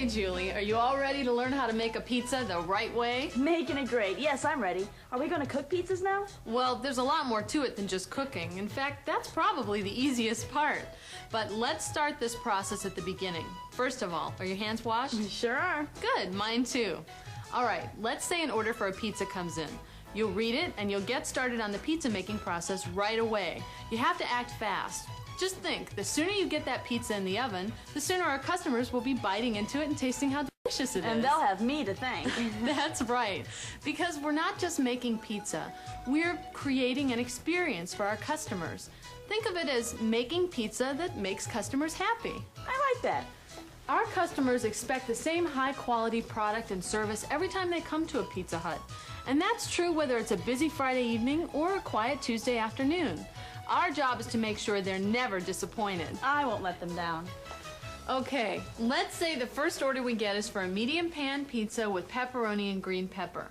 Okay, Julie, are you all ready to learn how to make a pizza the right way? Making it great. Yes, I'm ready. Are we going to cook pizzas now? Well, there's a lot more to it than just cooking. In fact, that's probably the easiest part. But let's start this process at the beginning. First of all, are your hands washed? Sure are. Good, mine too. All right, let's say an order for a pizza comes in. You'll read it and you'll get started on the pizza making process right away. You have to act fast. Just think, the sooner you get that pizza in the oven, the sooner our customers will be biting into it and tasting how delicious it is. And they'll have me to thank. That's right, because we're not just making pizza, we're creating an experience for our customers. Think of it as making pizza that makes customers happy. I like that. Our customers expect the same high-quality product and service every time they come to a Pizza Hut. And that's true whether it's a busy Friday evening or a quiet Tuesday afternoon. Our job is to make sure they're never disappointed. I won't let them down. Okay, let's say the first order we get is for a medium pan pizza with pepperoni and green pepper.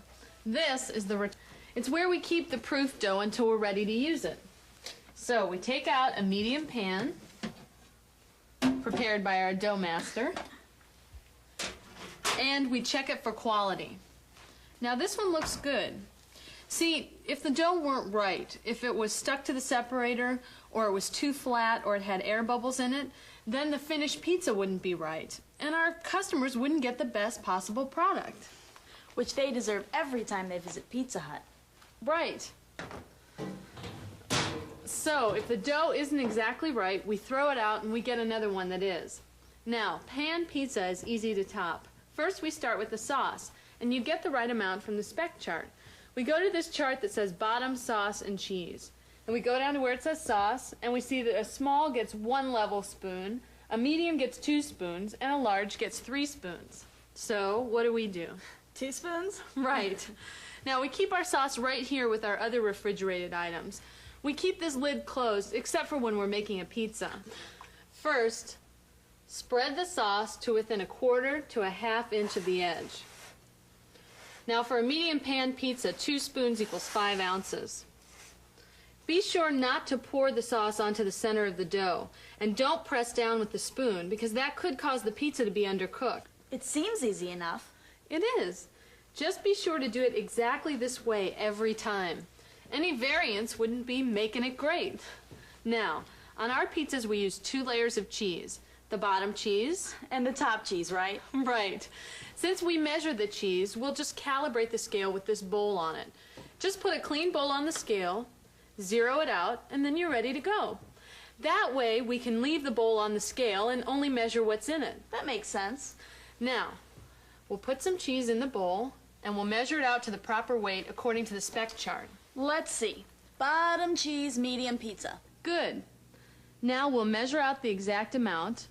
This is it's where we keep the proof dough until we're ready to use it. So we take out a medium pan prepared by our dough master and we check it for quality. Now this one looks good. See, if the dough weren't right, if it was stuck to the separator, or it was too flat, or it had air bubbles in it, then the finished pizza wouldn't be right, and our customers wouldn't get the best possible product. Which they deserve every time they visit Pizza Hut. Right. So, if the dough isn't exactly right, we throw it out and we get another one that is. Now, pan pizza is easy to top. First, we start with the sauce, and you get the right amount from the spec chart. We go to this chart that says bottom, sauce, and cheese. And we go down to where it says sauce, and we see that a small gets 1 level spoon, a medium gets 2 spoons, and a large gets 3 spoons. So, what do? 2 spoons? Right. Now, we keep our sauce right here with our other refrigerated items. We keep this lid closed, except for when we're making a pizza. First, spread the sauce to within 1/4 to 1/2 inch of the edge. Now for a medium pan pizza, 2 spoons equals 5 ounces. Be sure not to pour the sauce onto the center of the dough, and don't press down with the spoon because that could cause the pizza to be undercooked. It seems easy enough. It is. Just be sure to do it exactly this way every time. Any variance wouldn't be making it great. Now, on our pizzas we use 2 layers of cheese. The bottom cheese. And the top cheese, right? Right. Since we measure the cheese, we'll just calibrate the scale with this bowl on it. Just put a clean bowl on the scale, zero it out, and then you're ready to go. That way we can leave the bowl on the scale and only measure what's in it. That makes sense. Now, we'll put some cheese in the bowl and we'll measure it out to the proper weight according to the spec chart. Let's see. Bottom cheese, medium pizza. Good. Now we'll measure out the exact amount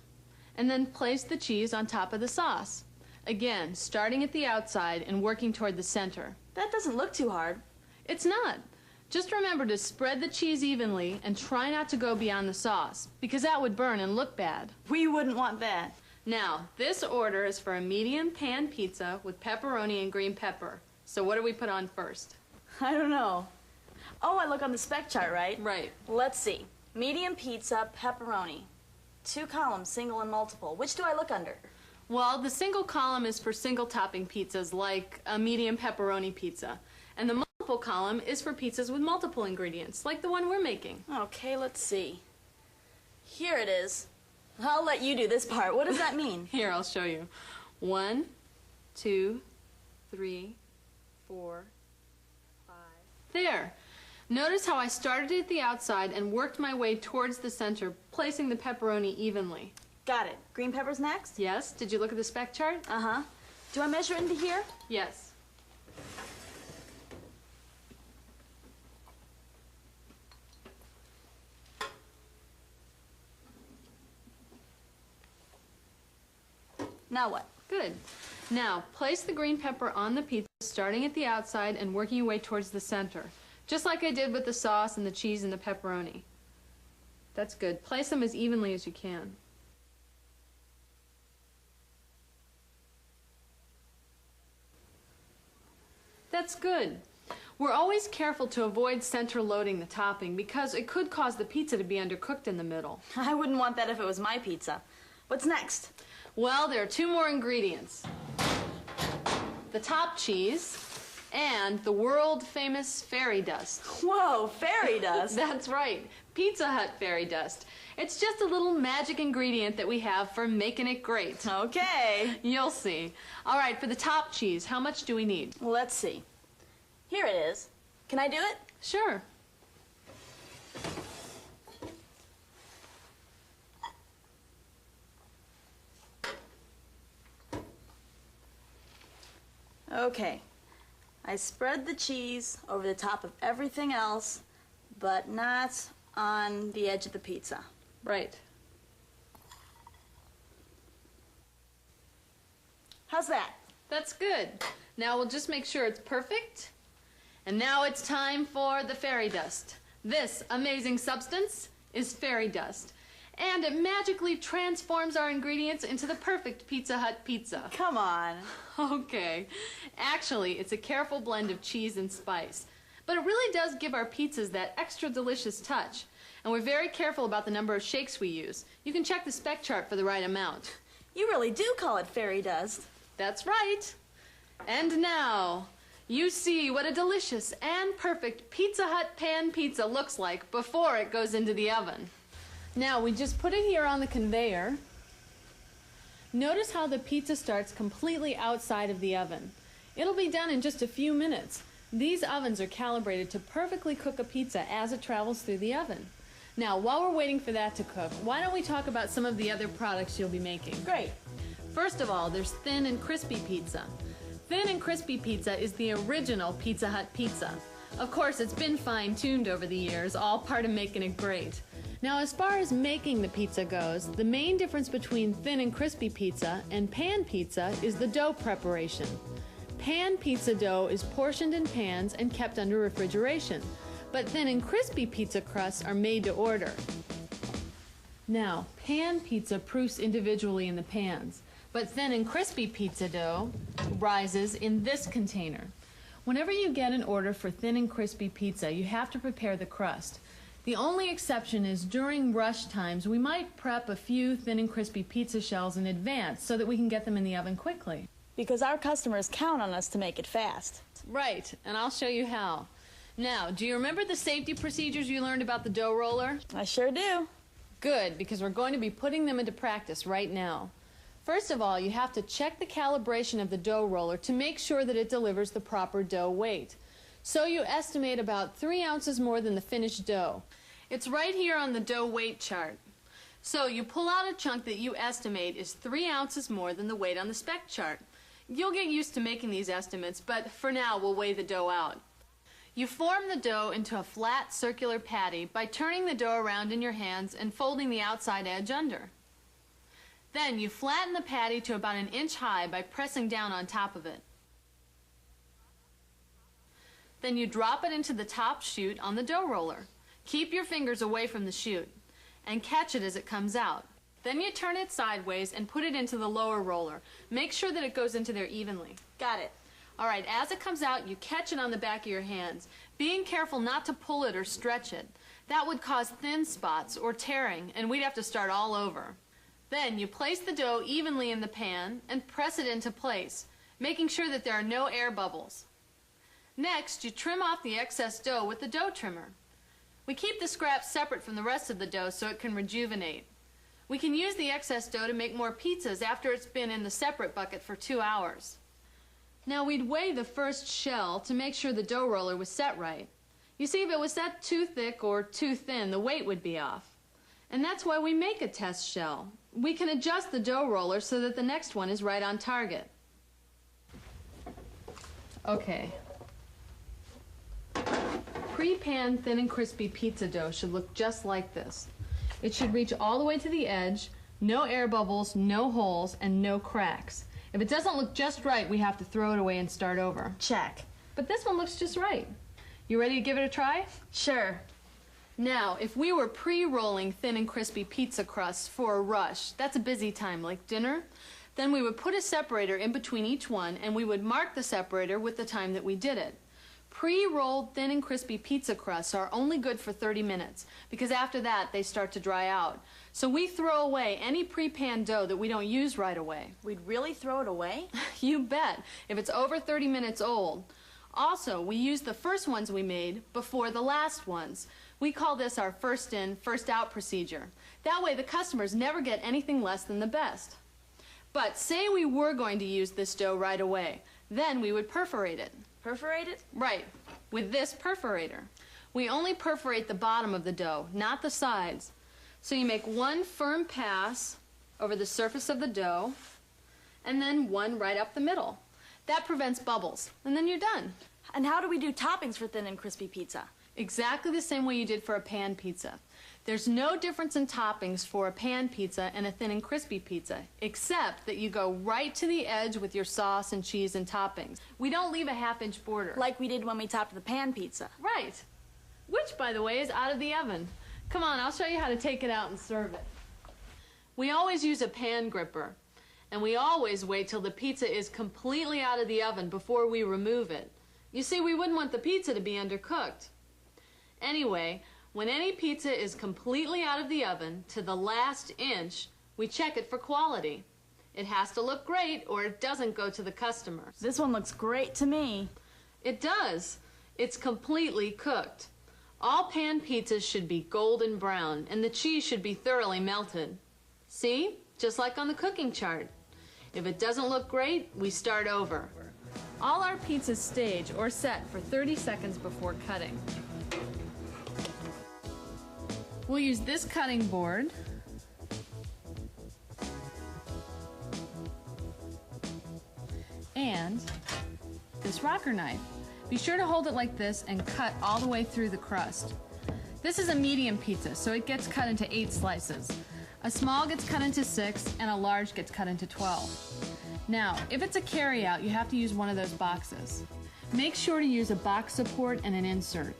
and then place the cheese on top of the sauce. Again, starting at the outside and working toward the center. That doesn't look too hard. It's not. Just remember to spread the cheese evenly and try not to go beyond the sauce, because that would burn and look bad. We wouldn't want that. Now, this order is for a medium pan pizza with pepperoni and green pepper. So what do we put on first? I don't know. Oh, I look on the spec chart, right? Right. Let's see. Medium pizza, pepperoni. 2 columns, single and multiple. Which do I look under? Well, the single column is for single topping pizzas, like a medium pepperoni pizza. And the multiple column is for pizzas with multiple ingredients, like the one we're making. Okay, let's see. Here it is. I'll let you do this part. What does that mean? Here, I'll show you. 1, 2, 3, 4, 5. There. Notice how I started at the outside and worked my way towards the center, placing the pepperoni evenly. Got it. Green pepper's next? Yes? Did you look at the spec chart? Uh-huh. Do I measure into here? Yes. Now what? Good. Now, place the green pepper on the pizza, starting at the outside and working your way towards the center. Just like I did with the sauce and the cheese and the pepperoni. That's good. Place them as evenly as you can. That's good. We're always careful to avoid center loading the topping because it could cause the pizza to be undercooked in the middle. I wouldn't want that if it was my pizza. What's next? Well, there are two more ingredients. The top cheese and the world-famous fairy dust. Whoa, fairy dust? That's right, Pizza Hut fairy dust. It's just a little magic ingredient that we have for making it great. Okay. You'll see. All right, for the top cheese, how much do we need? Well, let's see. Here it is. Can I do it? Sure. Okay. I spread the cheese over the top of everything else, but not on the edge of the pizza. Right. How's that? That's good. Now we'll just make sure it's perfect. And now it's time for the fairy dust. This amazing substance is fairy dust. And it magically transforms our ingredients into the perfect Pizza Hut pizza. Come on. Okay. Actually, it's a careful blend of cheese and spice. But it really does give our pizzas that extra delicious touch. And we're very careful about the number of shakes we use. You can check the spec chart for the right amount. You really do call it fairy dust. That's right. And now, you see what a delicious and perfect Pizza Hut pan pizza looks like before it goes into the oven. Now, we just put it here on the conveyor. Notice how the pizza starts completely outside of the oven. It'll be done in just a few minutes. These ovens are calibrated to perfectly cook a pizza as it travels through the oven. Now, while we're waiting for that to cook, why don't we talk about some of the other products you'll be making? Great. First of all, there's thin and crispy pizza. Thin and crispy pizza is the original Pizza Hut pizza. Of course, it's been fine-tuned over the years, all part of making it great. Now, as far as making the pizza goes, the main difference between thin and crispy pizza and pan pizza is the dough preparation. Pan pizza dough is portioned in pans and kept under refrigeration, but thin and crispy pizza crusts are made to order. Now, pan pizza proofs individually in the pans, but thin and crispy pizza dough rises in this container. Whenever you get an order for thin and crispy pizza, you have to prepare the crust. The only exception is during rush times, we might prep a few thin and crispy pizza shells in advance so that we can get them in the oven quickly. Because our customers count on us to make it fast. Right, and I'll show you how. Now, do you remember the safety procedures you learned about the dough roller? I sure do. Good, because we're going to be putting them into practice right now. First of all, you have to check the calibration of the dough roller to make sure that it delivers the proper dough weight. So you estimate about 3 ounces more than the finished dough. It's right here on the dough weight chart. So you pull out a chunk that you estimate is 3 ounces more than the weight on the spec chart. You'll get used to making these estimates, but for now we'll weigh the dough out. You form the dough into a flat circular patty by turning the dough around in your hands and folding the outside edge under. Then you flatten the patty to about 1 inch high by pressing down on top of it. Then you drop it into the top chute on the dough roller. Keep your fingers away from the chute and catch it as it comes out. Then you turn it sideways and put it into the lower roller. Make sure that it goes into there evenly. Got it. All right, as it comes out, you catch it on the back of your hands, being careful not to pull it or stretch it. That would cause thin spots or tearing, and we'd have to start all over. Then you place the dough evenly in the pan and press it into place, making sure that there are no air bubbles. Next, you trim off the excess dough with the dough trimmer. We keep the scraps separate from the rest of the dough so it can rejuvenate. We can use the excess dough to make more pizzas after it's been in the separate bucket for 2 hours. Now we'd weigh the first shell to make sure the dough roller was set right. You see, if it was set too thick or too thin, the weight would be off. And that's why we make a test shell. We can adjust the dough roller so that the next one is right on target. Okay. Pre-pan thin and crispy pizza dough should look just like this. It should reach all the way to the edge, no air bubbles, no holes, and no cracks. If it doesn't look just right, we have to throw it away and start over. Check. But this one looks just right. You ready to give it a try? Sure. Now, if we were pre-rolling thin and crispy pizza crusts for a rush, that's a busy time like dinner, then we would put a separator in between each one and we would mark the separator with the time that we did it. Pre-rolled thin and crispy pizza crusts are only good for 30 minutes because after that they start to dry out. So we throw away any pre-panned dough that we don't use right away. We'd really throw it away? You bet, if it's over 30 minutes old. Also, we use the first ones we made before the last ones. We call this our first in, first out procedure. That way the customers never get anything less than the best. But say we were going to use this dough right away, then we would perforate it. Perforate it? Right, with this perforator. We only perforate the bottom of the dough, not the sides. So you make one firm pass over the surface of the dough, and then one right up the middle. That prevents bubbles, and then you're done. And how do we do toppings for thin and crispy pizza? Exactly the same way you did for a pan pizza. There's no difference in toppings for a pan pizza and a thin and crispy pizza, except that you go right to the edge with your sauce and cheese and toppings. We don't leave a half-inch border. Like we did when we topped the pan pizza. Right. Which, by the way, is out of the oven. Come on, I'll show you how to take it out and serve it. We always use a pan gripper, and we always wait till the pizza is completely out of the oven before we remove it. You see, we wouldn't want the pizza to be undercooked. Anyway, when any pizza is completely out of the oven to the last inch, we check it for quality. It has to look great or it doesn't go to the customers. This one looks great to me. It does. It's completely cooked. All pan pizzas should be golden brown and the cheese should be thoroughly melted. See? Just like on the cooking chart. If it doesn't look great, we start over. All our pizzas stage or set for 30 seconds before cutting. We'll use this cutting board and this rocker knife. Be sure to hold it like this and cut all the way through the crust. This is a medium pizza, so it gets cut into 8 slices. A small gets cut into 6 and a large gets cut into 12. Now, if it's a carry-out, you have to use one of those boxes. Make sure to use a box support and an insert.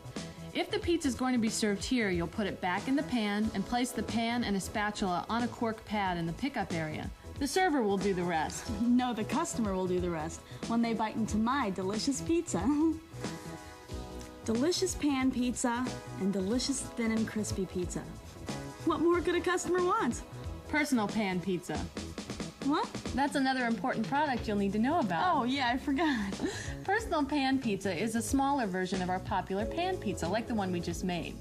If the pizza is going to be served here, you'll put it back in the pan and place the pan and a spatula on a cork pad in the pickup area. The server will do the rest. No, the customer will do the rest when they bite into my delicious pizza. Delicious pan pizza and delicious thin and crispy pizza. What more could a customer want? Personal pan pizza. What? That's another important product you'll need to know about. Oh, yeah, I forgot. Personal pan pizza is a smaller version of our popular pan pizza, like the one we just made.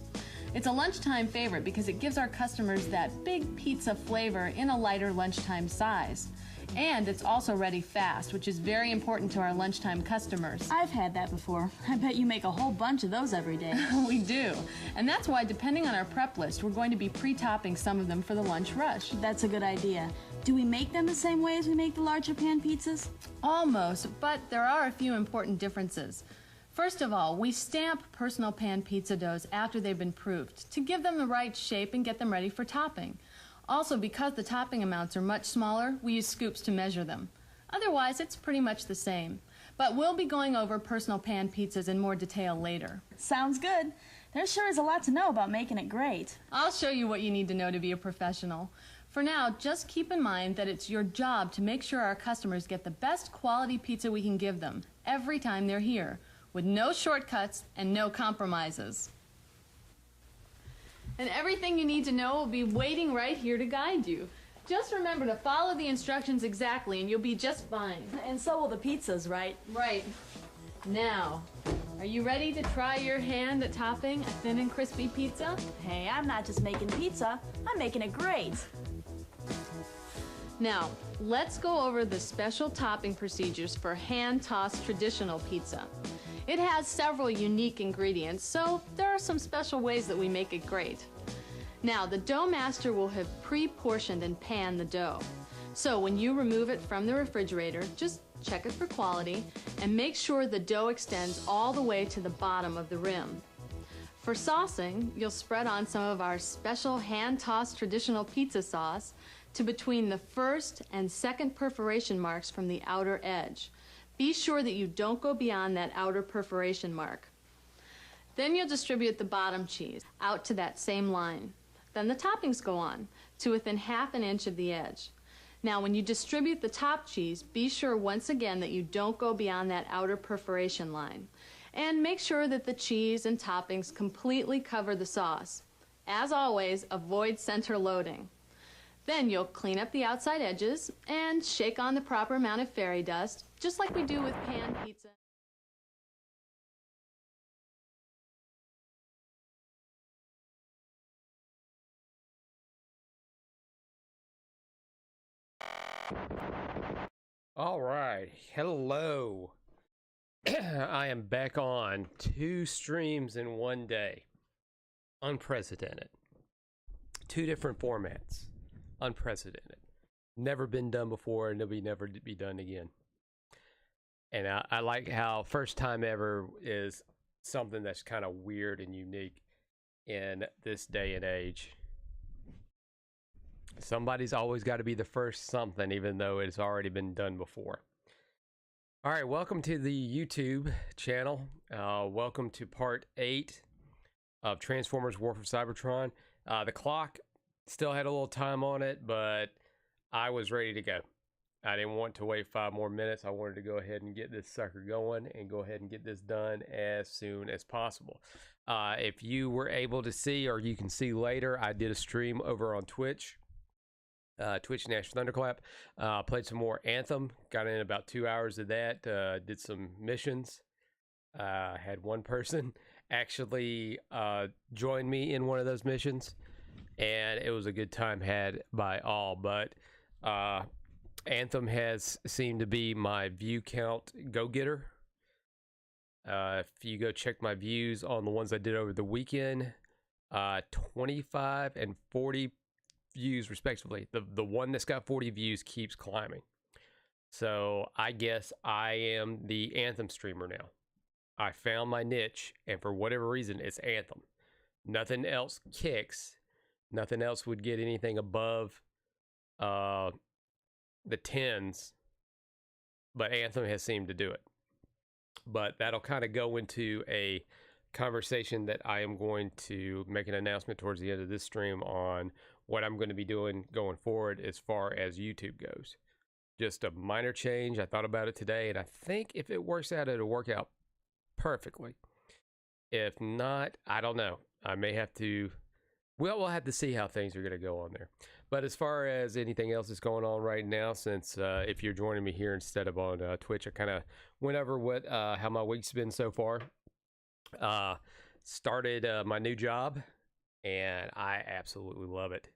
It's a lunchtime favorite because it gives our customers that big pizza flavor in a lighter lunchtime size. And it's also ready fast, which is very important to our lunchtime customers. I've had that before. I bet you make a whole bunch of those every day. We do. And that's why, depending on our prep list, we're going to be pre-topping some of them for the lunch rush. That's a good idea. Do we make them the same way as we make the larger pan pizzas? Almost, but there are a few important differences. First of all, we stamp personal pan pizza doughs after they've been proofed to give them the right shape and get them ready for topping. Also, because the topping amounts are much smaller, we use scoops to measure them. Otherwise, it's pretty much the same. But we'll be going over personal pan pizzas in more detail later. Sounds good. There sure is a lot to know about making it great. I'll show you what you need to know to be a professional. For now, just keep in mind that it's your job to make sure our customers get the best quality pizza we can give them every time they're here, with no shortcuts and no compromises. And everything you need to know will be waiting right here to guide you. Just remember to follow the instructions exactly and you'll be just fine. And so will the pizzas, right? Right. Now, are you ready to try your hand at topping a thin and crispy pizza? Hey, I'm not just making pizza, I'm making it great. Now, let's go over the special topping procedures for hand-tossed traditional pizza. It has several unique ingredients, so there are some special ways that we make it great. Now, the dough master will have pre-portioned and panned the dough. So when you remove it from the refrigerator, just check it for quality and make sure the dough extends all the way to the bottom of the rim. For saucing, you'll spread on some of our special hand-tossed traditional pizza sauce to between the first and second perforation marks from the outer edge. Be sure that you don't go beyond that outer perforation mark. Then you'll distribute the bottom cheese out to that same line. Then the toppings go on to within ½ an inch of the edge. Now when you distribute the top cheese, be sure once again that you don't go beyond that outer perforation line. And make sure that the cheese and toppings completely cover the sauce. As always, avoid center loading. Then you'll clean up the outside edges and shake on the proper amount of fairy dust, just like we do with pan pizza. All right, hello. I am back on 2 streams in one day. Unprecedented. 2 different formats. Unprecedented. Never been done before, and it'll be never be done again. And I like how first time ever is something that's kind of weird and unique in this day and age. Somebody's always got to be the first something, even though it's already been done before. All right, welcome to the YouTube channel. Welcome to part 8 of Transformers War for Cybertron. The clock still had a little time on it, but I was ready to go. I didn't want to wait 5 more minutes. I wanted to go ahead and get this sucker going and go ahead and get this done as soon as possible. If you were able to see, or you can see later, I did a stream over on Twitch. Twitch National Thunderclap. Played some more Anthem. Got in about 2 hours of that. Did some missions. Had one person actually join me in one of those missions, and it was a good time had by all. But Anthem has seemed to be my view count go-getter. If you go check my views on the ones I did over the weekend, 25 and 40 views respectively. The one that's got 40 views keeps climbing. So I guess I am the Anthem streamer now. I found my niche, and for whatever reason, it's Anthem. Nothing else kicks. Nothing else would get anything above the 10s, but Anthem has seemed to do it. But that'll kind of go into a conversation that I am going to make an announcement towards the end of this stream on what I'm going to be doing going forward as far as YouTube goes. Just a minor change. I thought about it today, and I think if it works out, it'll work out perfectly. If not, I don't know. I may have to, well, we'll have to see how things are going to go on there. But as far as anything else that's going on right now, since if you're joining me here instead of on Twitch, I kind of went over what how my week's been so far. Started my new job, and I absolutely love it.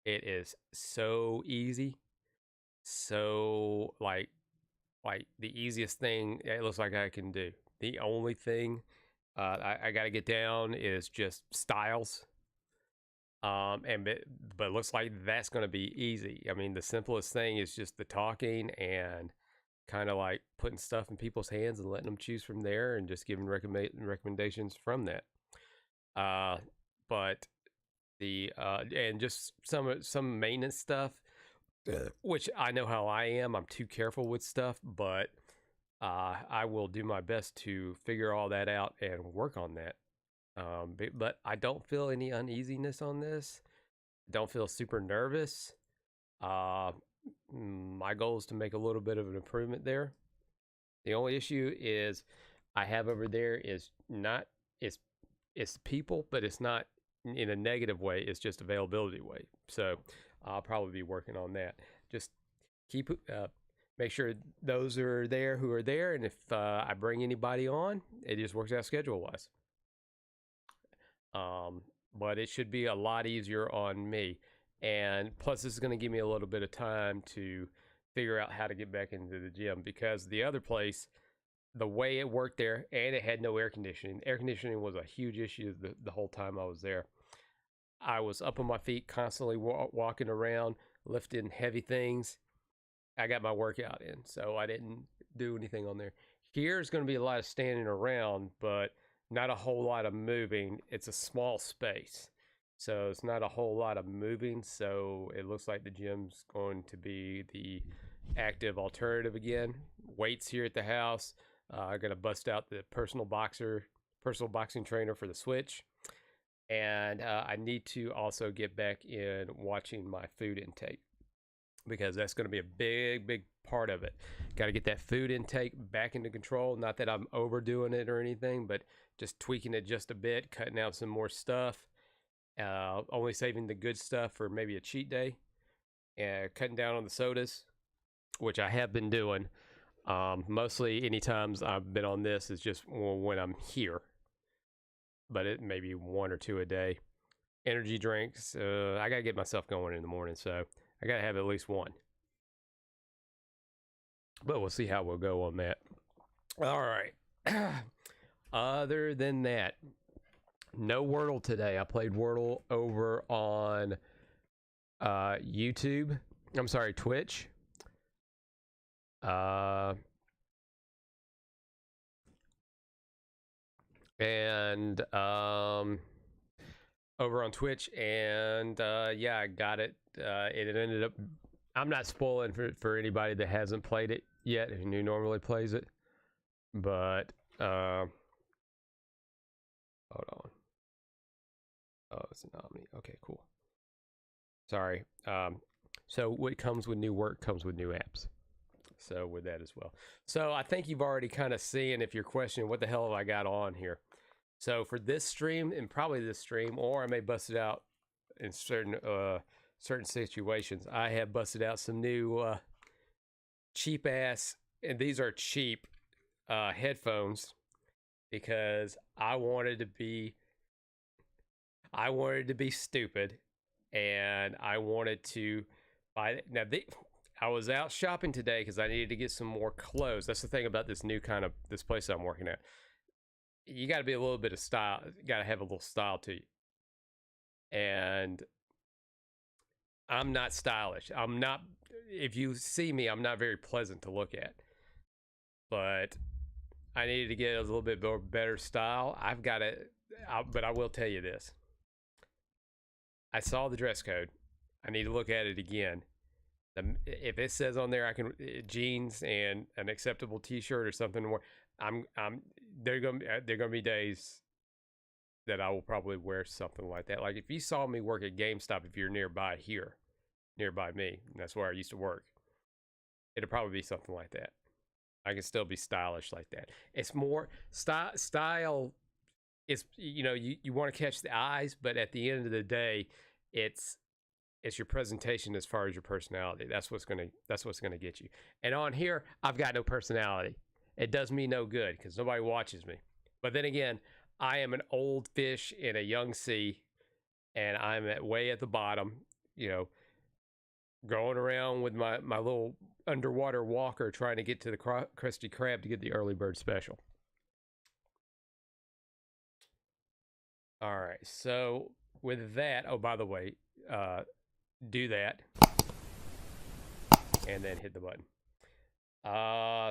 It is so easy, so like the easiest thing it looks like I can do. The only thing I got to get down is just styles, but it looks like that's going to be easy. I mean, the simplest thing is just the talking and kind of like putting stuff in people's hands and letting them choose from there, and just giving recommendations from that. But the and just some maintenance stuff, which I know how I am. I'm too careful with stuff, but I will do my best to figure all that out and work on that. But I don't feel any uneasiness on this. Don't feel super nervous. My goal is to make a little bit of an improvement there. The only issue is I have over there is not it's people, but it's not in a negative way. It's just availability way. So I'll probably be working on that. Just keep make sure those are there who are there, and if I bring anybody on, it just works out schedule wise. But it should be a lot easier on me, and plus this is going to give me a little bit of time to figure out how to get back into the gym, because the other place, the way it worked there, and it had no air conditioning. Air conditioning was a huge issue the whole time I was there. I was up on my feet constantly, walking around, lifting heavy things. I got my workout in, so I didn't do anything on there. Here's going to be a lot of standing around, but not a whole lot of moving. It's a small space, so it's not a whole lot of moving. So it looks like the gym's going to be the active alternative again. Weights here at the house. I'm going to bust out the personal boxing trainer for the Switch. And I need to also get back in watching my food intake. because that's going to be a big part of it. Got to get that food intake back into control. Not that I'm overdoing it or anything, but just tweaking it just a bit, cutting out some more stuff, only saving the good stuff for maybe a cheat day, and cutting down on the sodas, which I have been doing. Mostly any times I've been on this is just when I'm here, but it may be 1 or 2 a day. Energy drinks, I gotta get myself going in the morning, so I gotta have at least one. But we'll see how we'll go on that. All right. Other than that, no Wordle today. I played Wordle over on YouTube. I'm sorry, Twitch. And over on Twitch, and yeah, I got it. It ended up, I'm not spoiling for anybody that hasn't played it yet, who normally plays it, but hold on. Oh, it's an Omni. Okay, cool. Sorry. So what comes with new work comes with new apps. So with that as well. So I think you've already kind of seen, if you're questioning what the hell have I got on here. So for this stream, and probably this stream, or I may bust it out in certain situations, I have busted out some new cheap ass, and these are cheap headphones, because I wanted to be stupid, and I wanted to buy it. Now I was out shopping today because I needed to get some more clothes. That's the thing about this new kind of this place I'm working at. You got to be a little bit of style. You got to have a little style to you. And I'm not stylish. I'm not. If you see me, I'm not very pleasant to look at. But I needed to get a little bit better style. I've got it. But I will tell you this. I saw the dress code. I need to look at it again. If it says on there I can jeans and an acceptable T-shirt or something more, there gonna be days that I will probably wear something like that. Like if you saw me work at GameStop, if you're nearby me, and that's where I used to work, it'll probably be something like that. I can still be stylish like that. It's more style. It's you want to catch the eyes, but at the end of the day, it's your presentation as far as your personality. That's what's gonna get you. And on here, I've got no personality. It does me no good because nobody watches me. But then again, I am an old fish in a young sea, and I'm way at the bottom. Going around with my little underwater walker trying to get to the Krusty Krab to get the early bird special. All right. So with that, oh, by the way, do that and then hit the button.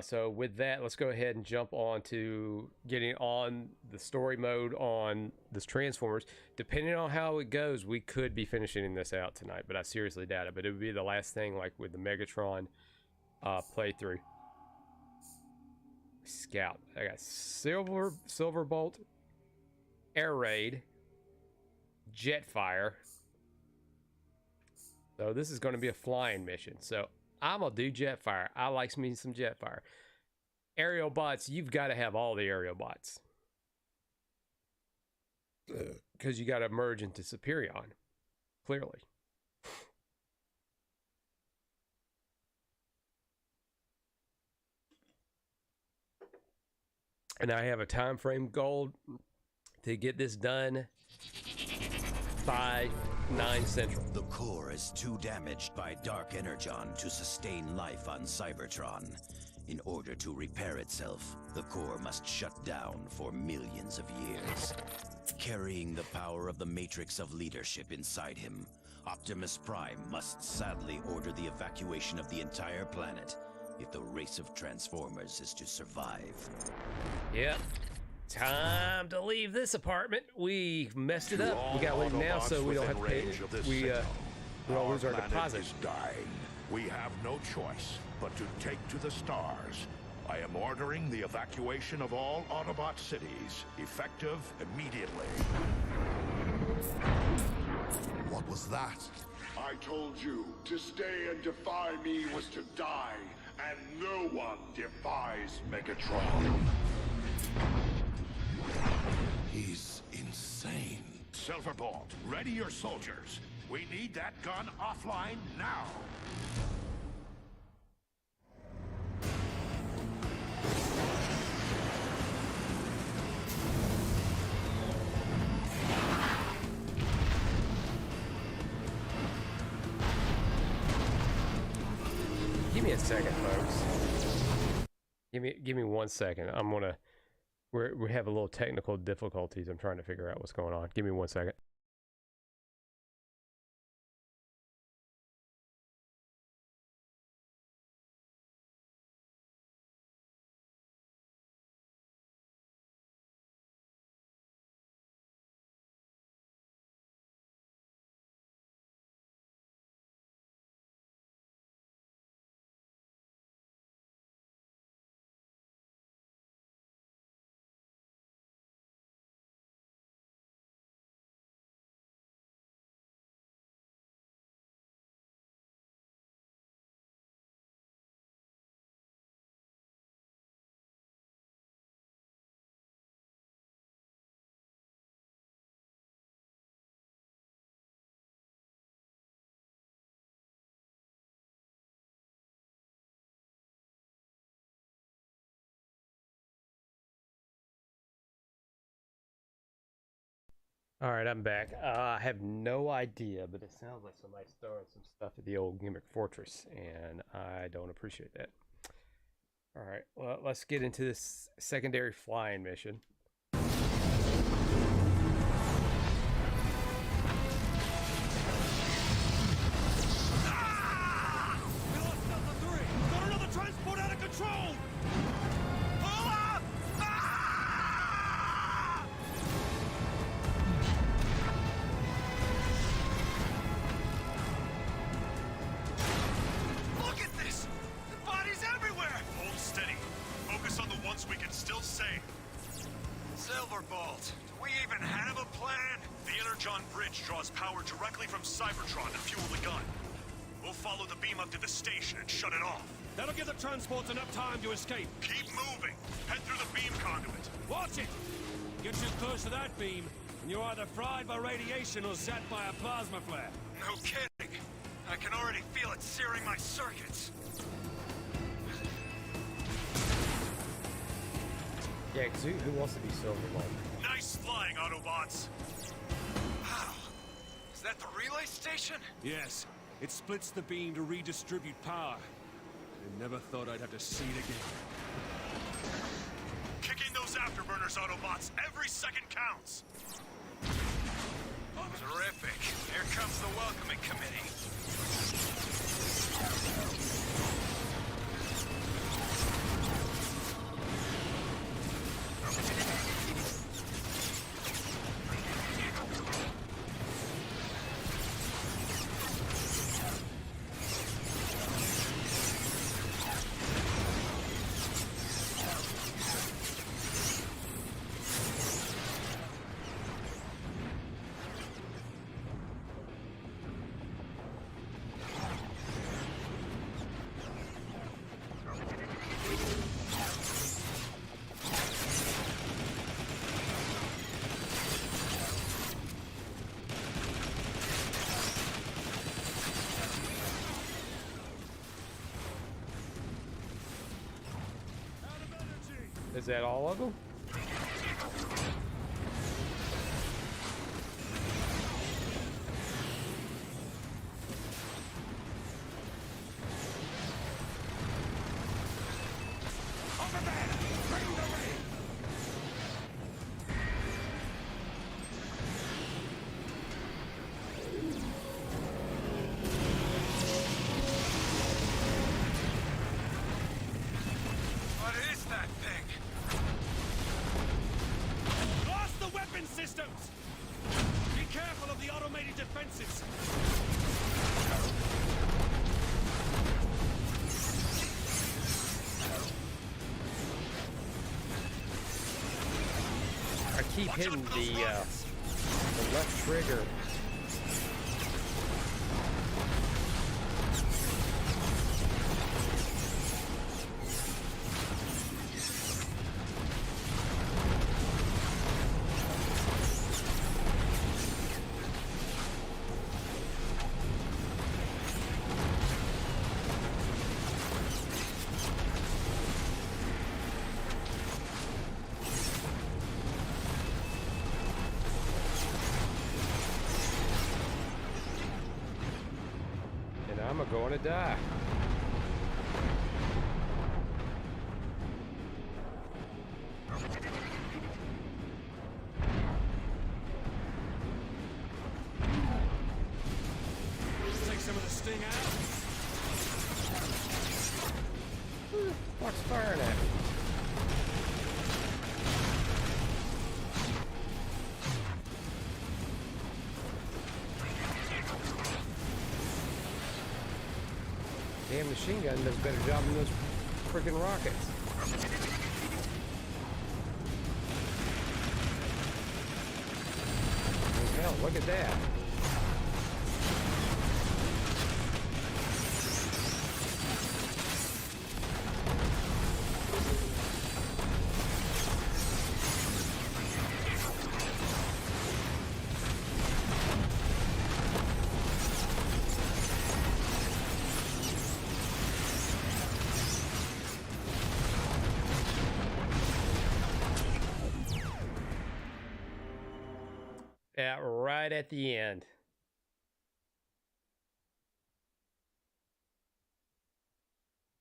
So with that, let's go ahead and jump on to getting on the story mode on this Transformers. Depending on how it goes, we could be finishing this out tonight, but I seriously doubt it. But it would be the last thing, like with the Megatron playthrough. Scout. I got Silverbolt, Air Raid, Jetfire. So this is going to be a flying mission. So I'm going to do Jetfire. I like me some Jetfire. Aerial bots, you've got to have all the aerial bots. Because you got to merge into Superion. Clearly. And I have a time frame goal to get this done by 9 Central. The core is too damaged by Dark Energon to sustain life on Cybertron. In order to repair itself, the core must shut down for millions of years. Carrying the power of the matrix of leadership inside him, Optimus Prime must sadly order the evacuation of the entire planet if the race of Transformers is to survive. Yep. Time to leave this apartment. We messed it up. We gotta leave now so we don't have to pay. We don't lose our deposit. Is dying. We have no choice but to take to the stars. I am ordering the evacuation of all Autobot cities, effective immediately. What was that? I told you, to stay and defy me was to die, and no one defies Megatron. He's insane. Silverbolt, ready your soldiers. We need that gun offline now. Give me a second, folks. Give me 1 second. I'm gonna. We have a little technical difficulties. I'm trying to figure out what's going on. Give me 1 second. All right, I'm back. I have no idea, but it sounds like somebody's throwing some stuff at the old Gimmick Fortress, and I don't appreciate that. All right, well, let's get into this secondary flying mission. Ah! We lost Delta 3! Got another transport out of control! Pull up! Ah! Look at this! The bodies everywhere! Hold steady. Focus on the ones we can still save. Silverbolt, do we even have a plan? The Energon Bridge draws power directly from Cybertron to fuel the gun. We'll follow the beam up to the station and shut it off. That'll give the transports enough time to escape. Keep moving. Head through the beam conduit. Watch it! Get too close to that beam, and you're either fried by radiation or zapped by a plasma flare. No kidding. I can already feel it searing my circuits. Yeah, because who wants to be Silverbolt? Nice flying, Autobots. Wow. Is that the relay station? Yes. It splits the beam to redistribute power. I never thought I'd have to see it again. Kick in those afterburners, Autobots. Every second counts. Terrific. Here comes the welcoming committee. Is that all of them? Over there! Bring the ring! What is that thing? Blast the weapon systems! Be careful of the automated defenses! I keep hitting the left trigger I'm going to die. Take some of the sting out. What's firing at me? Damn machine gun does a better job than those freaking rockets. Oh, hell, look at that. Yeah, right at the end.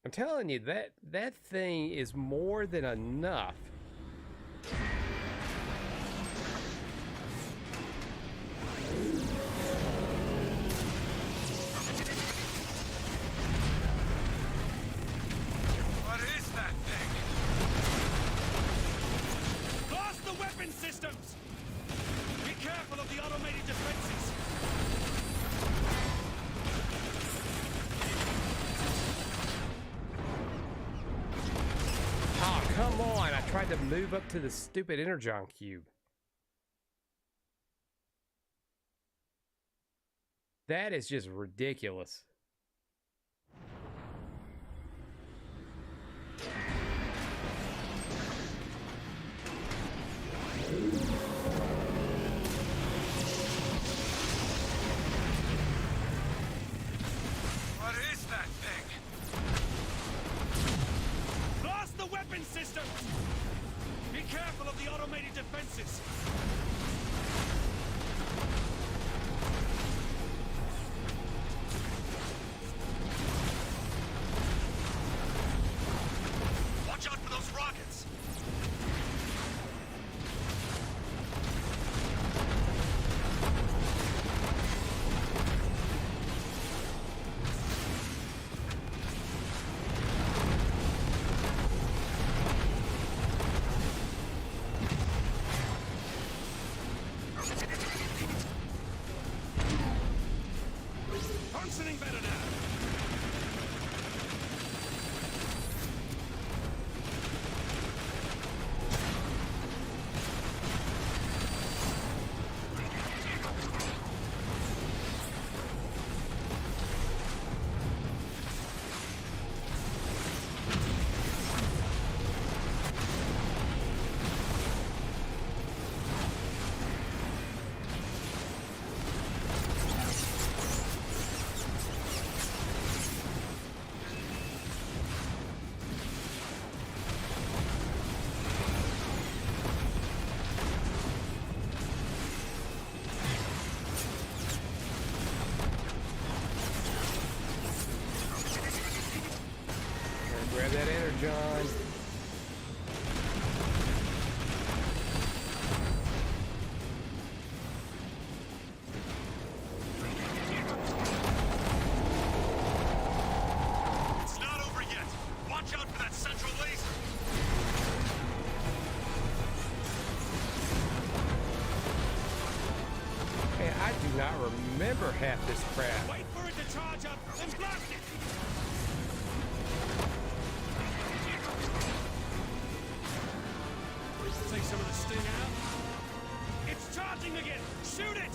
I'm telling you, that thing is more than enough. What is that thing? Blast the weapon systems! Be careful of the automated defenses! Oh, come on! I tried to move up to the stupid Energon cube. That is just ridiculous. What is that thing? Blast the weapon systems! Be careful of the automated defenses! Watch out for those rockets! Functioning better now! Grab that Energon. It's not over yet! Watch out for that central laser! Hey, I do not remember half this crap. Wait for it to charge up and blast it! Take some of the sting out. It's charging again! Shoot it!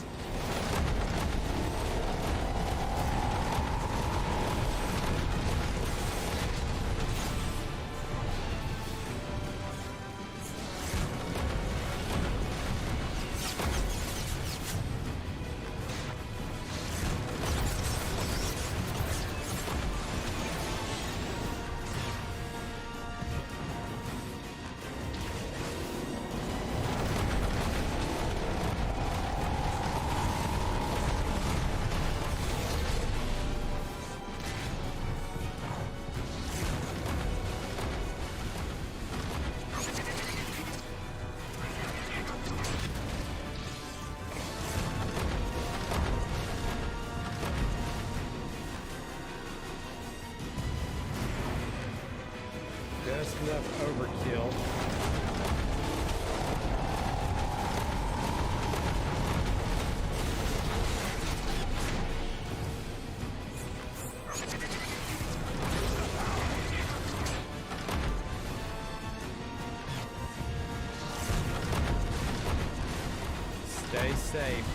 Stay safe.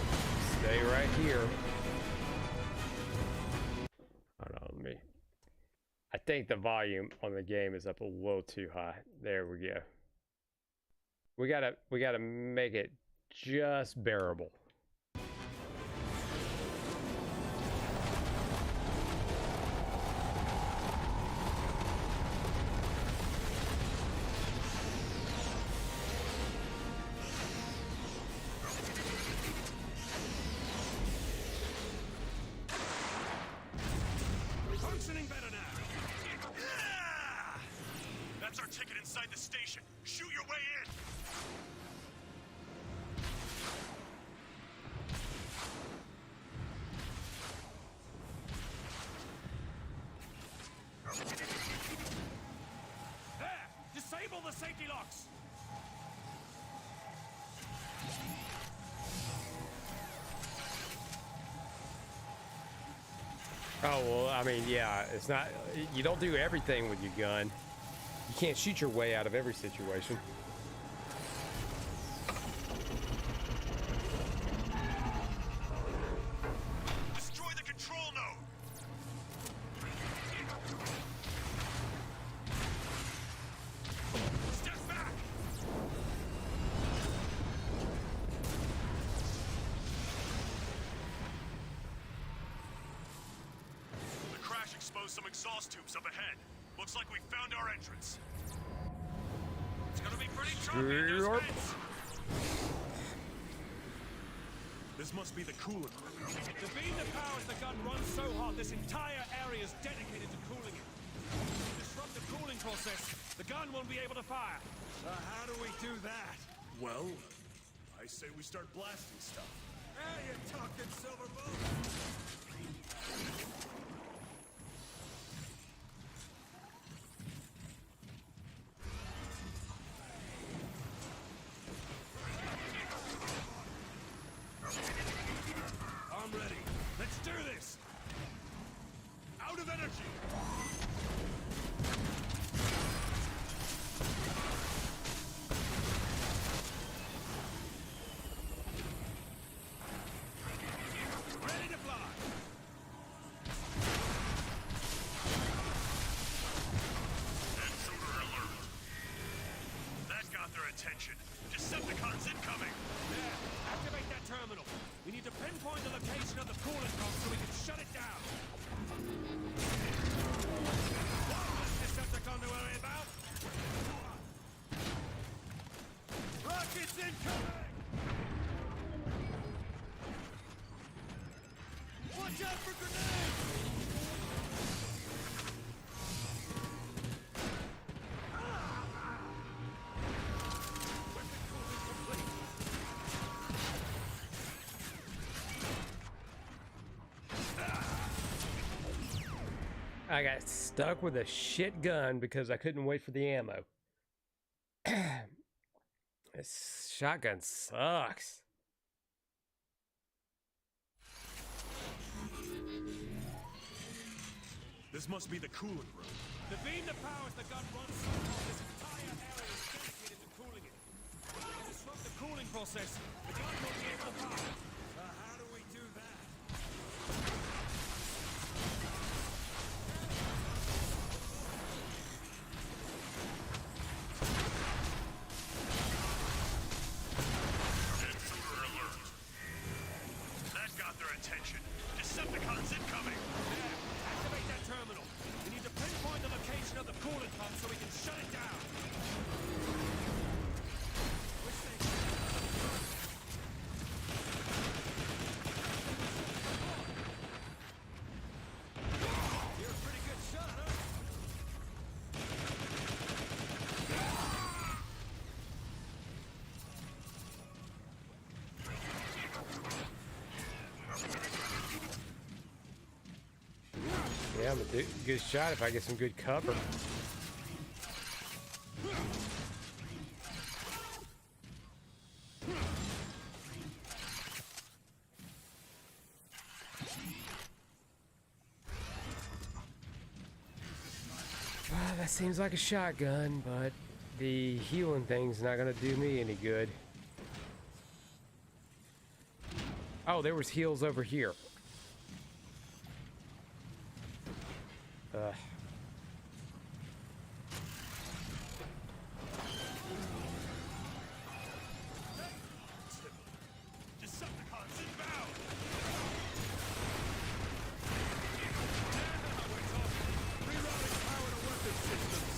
Stay right here. Hold on, let me. I think the volume on the game is up a little too high. There we go. We gotta make it just bearable. Functioning better now. Yeah! That's our ticket inside the station. Shoot your way in. There! Disable the safety locks! Oh, well, I mean, yeah, it's not, you don't do everything with your gun. You can't shoot your way out of every situation. Destroy the control node! Step back! The crash exposed some exhaust tubes up ahead. Looks like we found our entrance. It's gonna be pretty choppy in those vents. This must be the coolant room. The beam that powers the gun runs so hot, this entire area is dedicated to cooling it. Disrupt the cooling process, the gun won't be able to fire. How do we do that? Well, I say we start blasting stuff. Hey, you're talking silver bullet. I'm ready. Let's do this! Out of energy! Ready to fly. Intruder alert! That got their attention. Decepticons incoming! There, activate that terminal. We need to pinpoint the location of the coolant pump so we can shut it down. One less Decepticon to worry about. Rockets incoming! Watch out for grenades! Weapon cooling complete. I got stuck with a shit gun because I couldn't wait for the ammo. This shotgun sucks. This must be the coolant room. The beam that powers the gun runs so hot, this entire area is dedicated to cooling it. To disrupt the cooling process, the gun won't be able to fire. How do we do that? Intruder alert! That got their attention. Decepticons incoming! There, activate that terminal. We need to pinpoint the location of the coolant pump so we can shut it down. Which they... You're a pretty good shot, huh? Yeah, I'm a good shot if I get some good cover. Well, that seems like a shotgun, but the healing thing's not gonna do me any good. Oh, there was heals over here. Decepticons inbound! Rerouting power to weapon systems.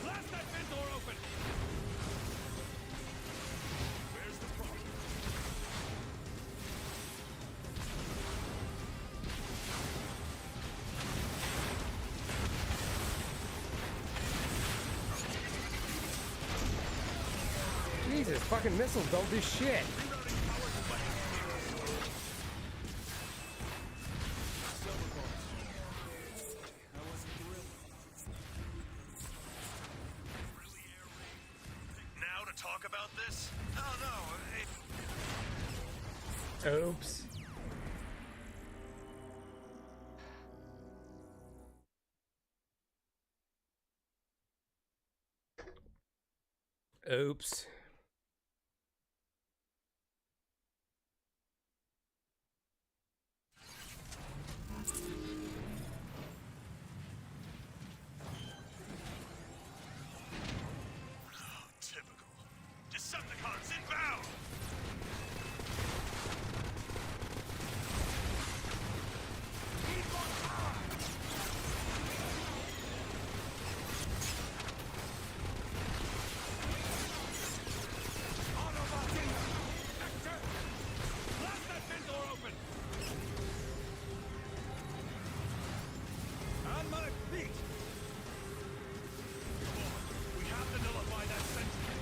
Blast that vent door open! Where's the problem? Jesus, fucking missiles don't do shit. Now to talk about this? Oh no, Oops. Oops. typical. Decepticons inbound! Blast that vent door open! On my feet! Come on, we have to nullify that sentry.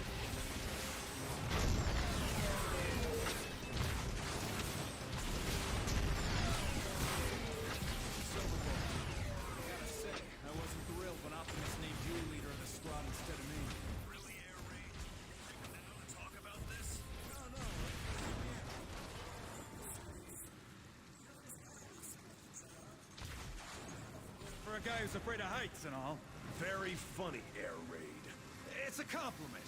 Gotta say, I wasn't thrilled when Optimus named you leader of the squad instead of me. Really, Air Raid? Now to talk about this? No. For a guy who's afraid of heights and all. Very funny, Air Raid. It's a compliment.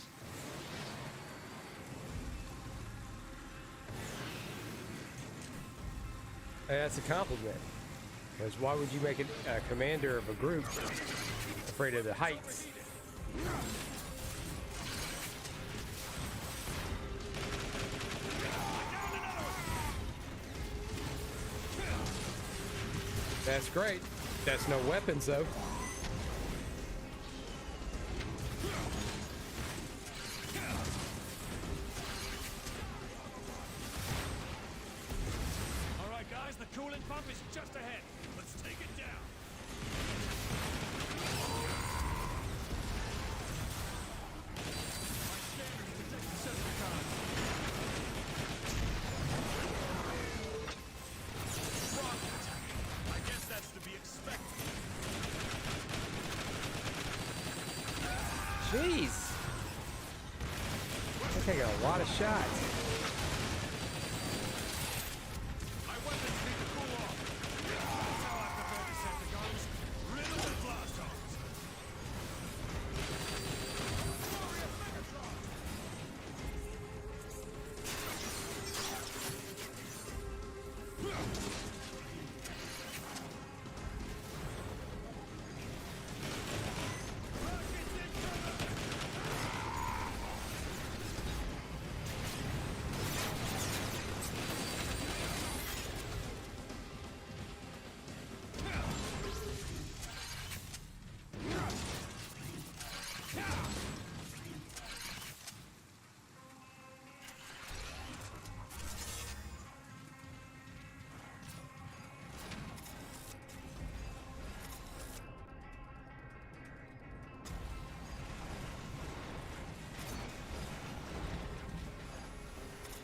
That's a compliment. Because why would you make a commander of a group afraid of the heights? That's great. That's no weapons though. All right, guys, the coolant pump is just ahead. Let's take it down. I guess that's to be expected. Jeez. They're taking a lot of shots. My weapons need to cool off. That's how I prepare Decepticons. Riddle and blast off. Glorious Megatron! Rockets incoming!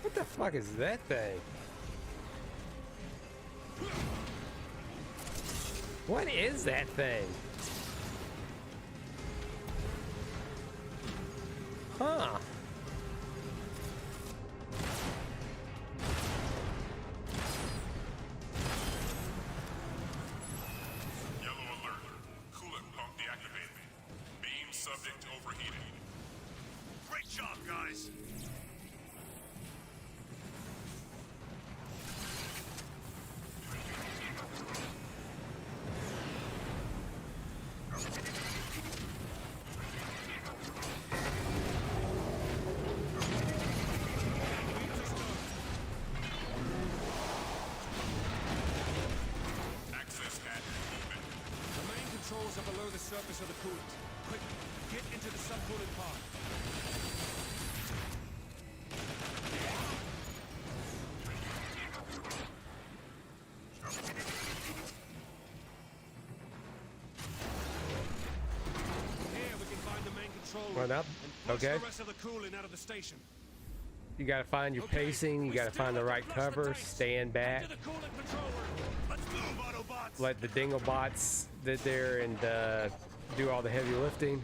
What the fuck is that thing? What is that thing? Huh. Yellow alert. Coolant pump deactivated. Beam subject overheating. Great job, guys. Access hatch open. The main controls are below the surface of the coolant. Quick, get into the subcoolant pod. Here we can find the main control room. Run up. And push Okay. the rest of the coolant out of the station. You gotta find your Okay, pacing. You we gotta still find the have to right flush the cover. tanks. Stand back. Into the coolant control room. Let's move, Autobots. Let the Dinglebots sit there and do all the heavy lifting.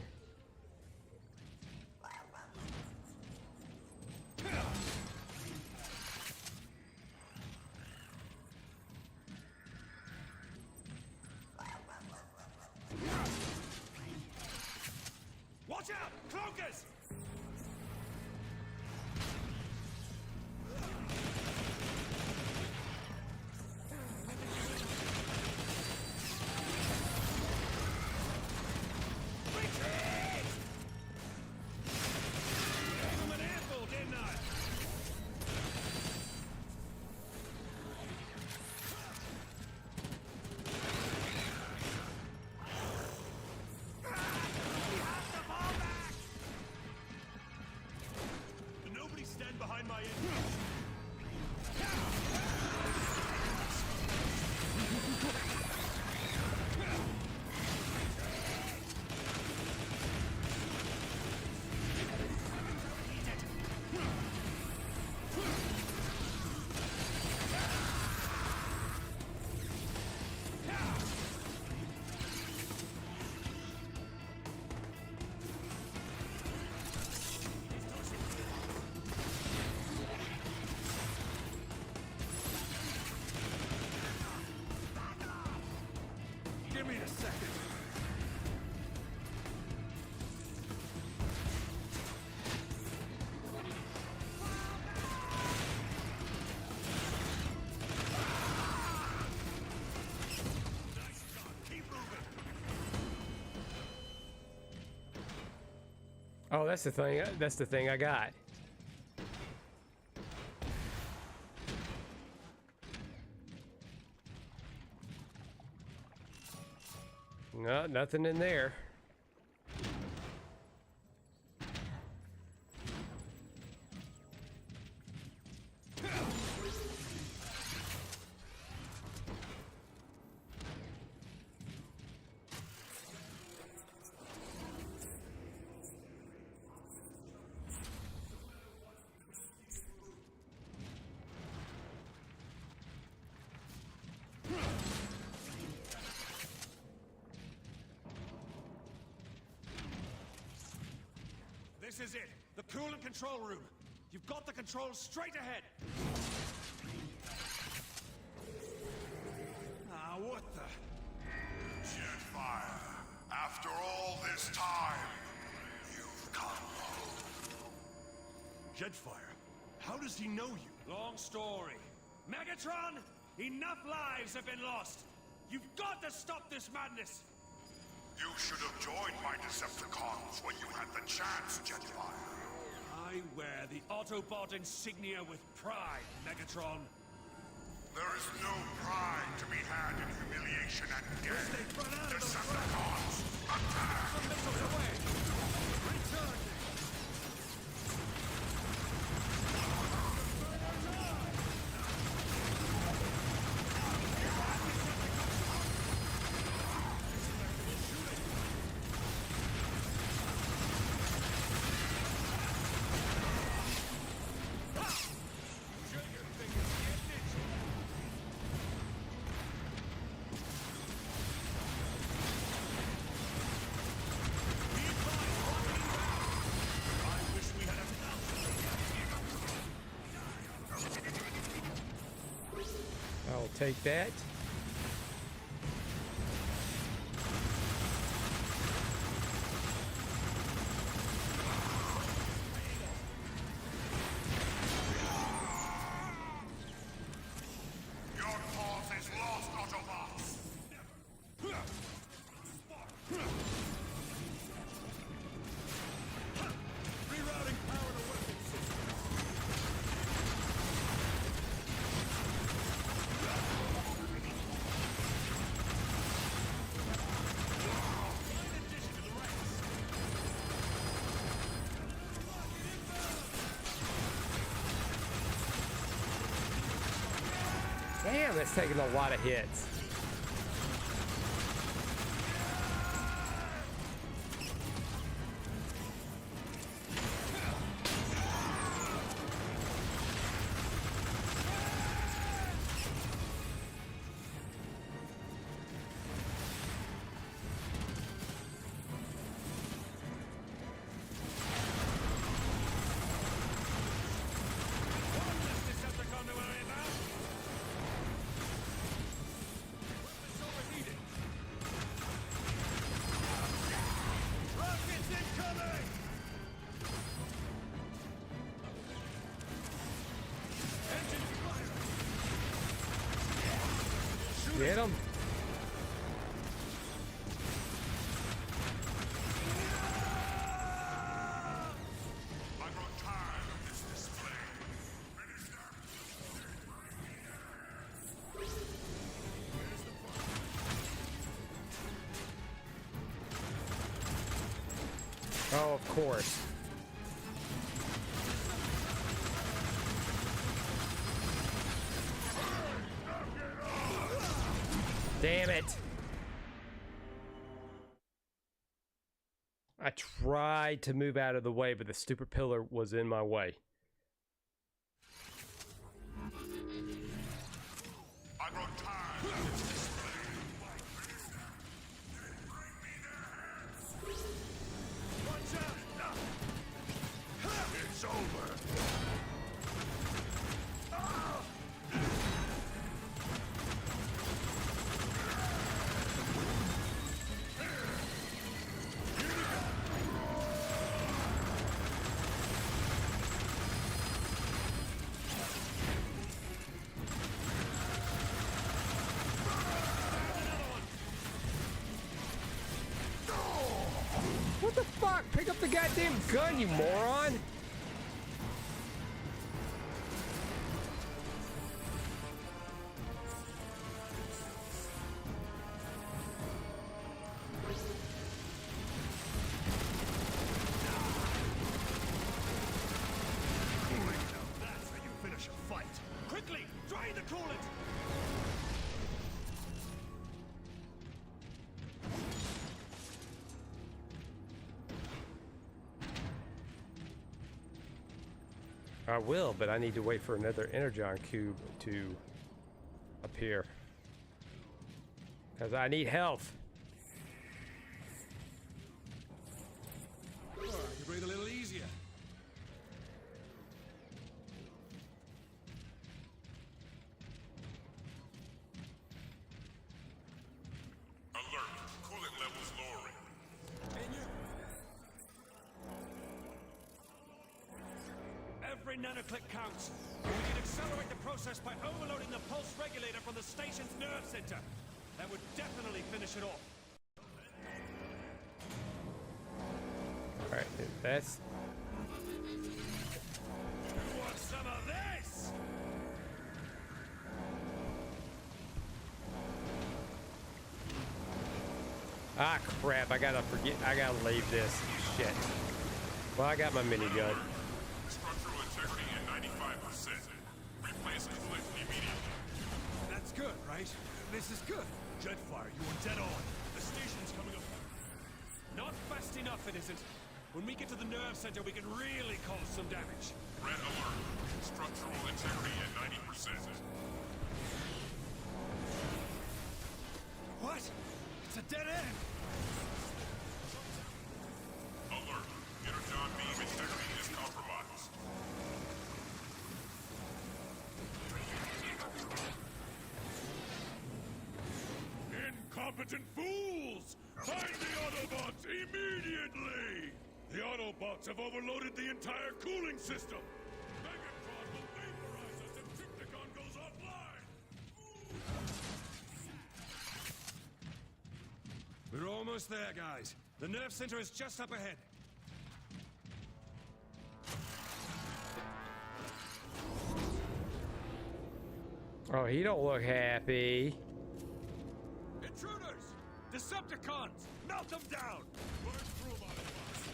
Watch out! Cloakers! Retreat! Gave him an earful, didn't I? Nobody stand behind my engine. Give me a second. Nice job. Keep moving. Oh, that's the thing. That's the thing I got. No, nothing in there. This is it. The coolant control room. You've got the controls straight ahead. Ah, what the? Jetfire, after all this time, you've come home. Jetfire, how does he know you? Long story. Megatron, enough lives have been lost. You've got to stop this madness. You should have joined my Decepticons when you had the chance, Jetfire. I wear the Autobot insignia with pride, Megatron. There is no pride to be had in humiliation and death. Decepticons, attack! Missiles away. Return. take that. Your cause is lost, Autobots! Rerouting power to weapon systems. Damn, that's taking a lot of hits. Get him. I grow tired of this display. Oh, of course. Damn it. I tried to move out of the way, but the stupid pillar was in my way. I grow tired of this display. Watch out! It's over. What the fuck? Pick up the goddamn gun, you moron! That's how you finish a fight. Quickly, drain the coolant! I will, but I need to wait for another Energon cube to appear. Because I need health. Oh, I can breathe a little easier. Alert! Coolant levels lowering. Every nanoclick counts. We can accelerate the process by overloading the pulse regulator from the station's nerve center. That would definitely finish it off. Alright, that's... Want some of this? Ah, crap, I gotta leave this. Shit. Well, I got my minigun. Structural integrity at 95%. Replace coolant immediately. That's good, right? This is good. Jetfire, you were dead on. The station's coming up. Not fast enough, it isn't. When we get to the nerve center, we can really cause some damage. Red alert. Structural integrity at 90%. What? It's a dead end. Alert. Energon beam integrity is compromised. incompetent fools! Find the Autobots immediately! The Autobots have overloaded the entire cooling system! Megatron will vaporize us if Trypticon goes offline! We're almost there, guys. The nerve center is just up ahead. Oh, he don't look happy. Intruders! Decepticons! Melt them down! Burn through them, Autobots!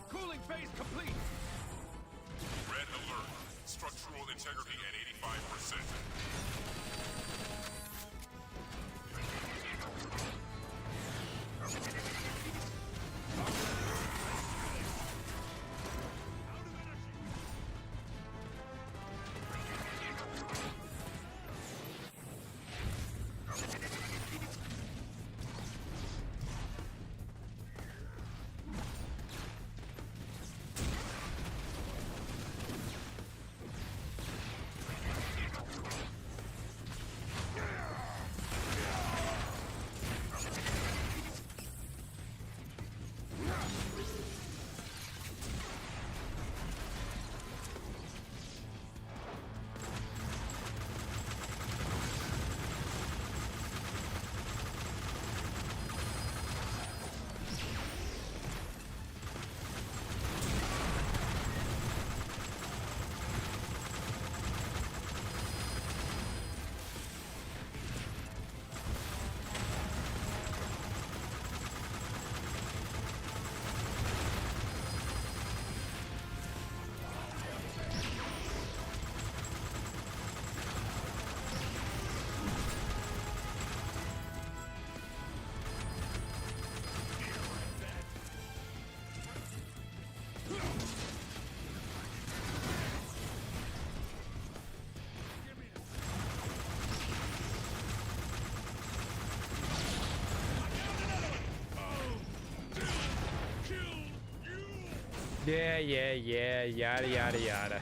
Cooling phase complete! Red alert. Structural integrity at 85%. Yeah, yada, yada, yada.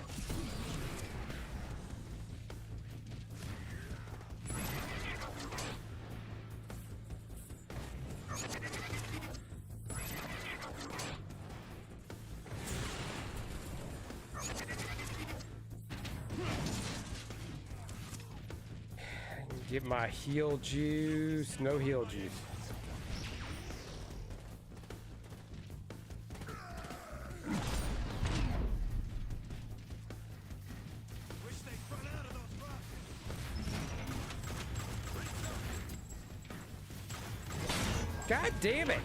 Get my heal juice. No heal juice. God damn it!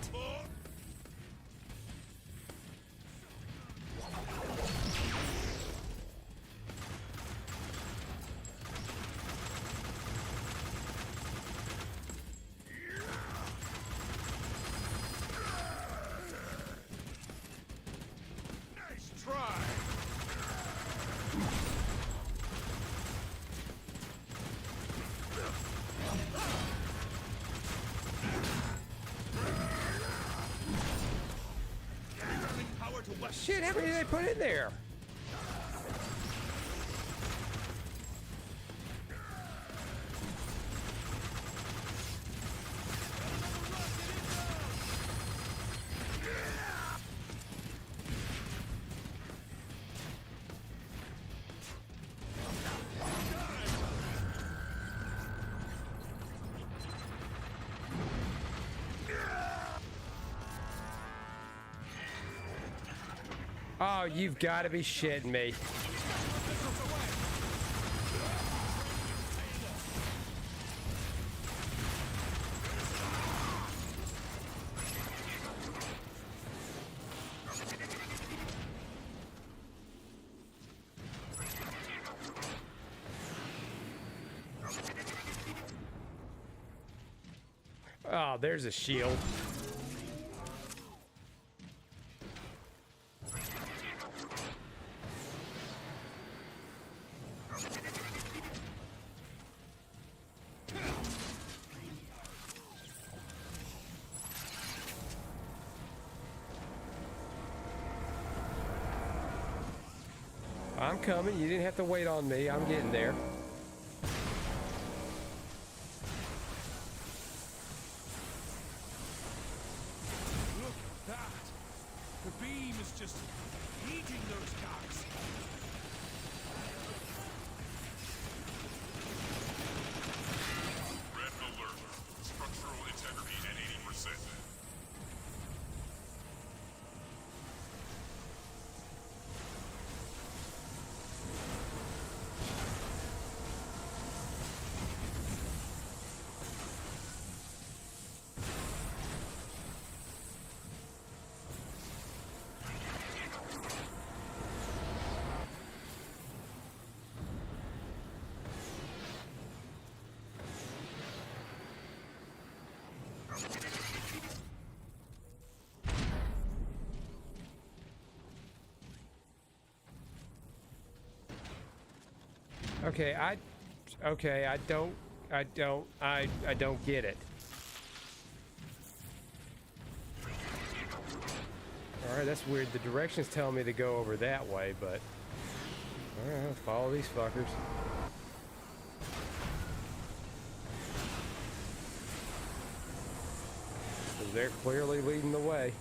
Nice try! Shit, how many did they put in there? Oh, you've got to be shitting me. Oh, there's a shield. I'm coming. You didn't have to wait on me. I'm getting there. Look at that! The beam is just eating those guys. Red alert. Structural integrity at 80%. Okay, I don't get it. Alright, that's weird. The directions tell me to go over that way, but alright, I'll follow these fuckers. So they're clearly leading the way.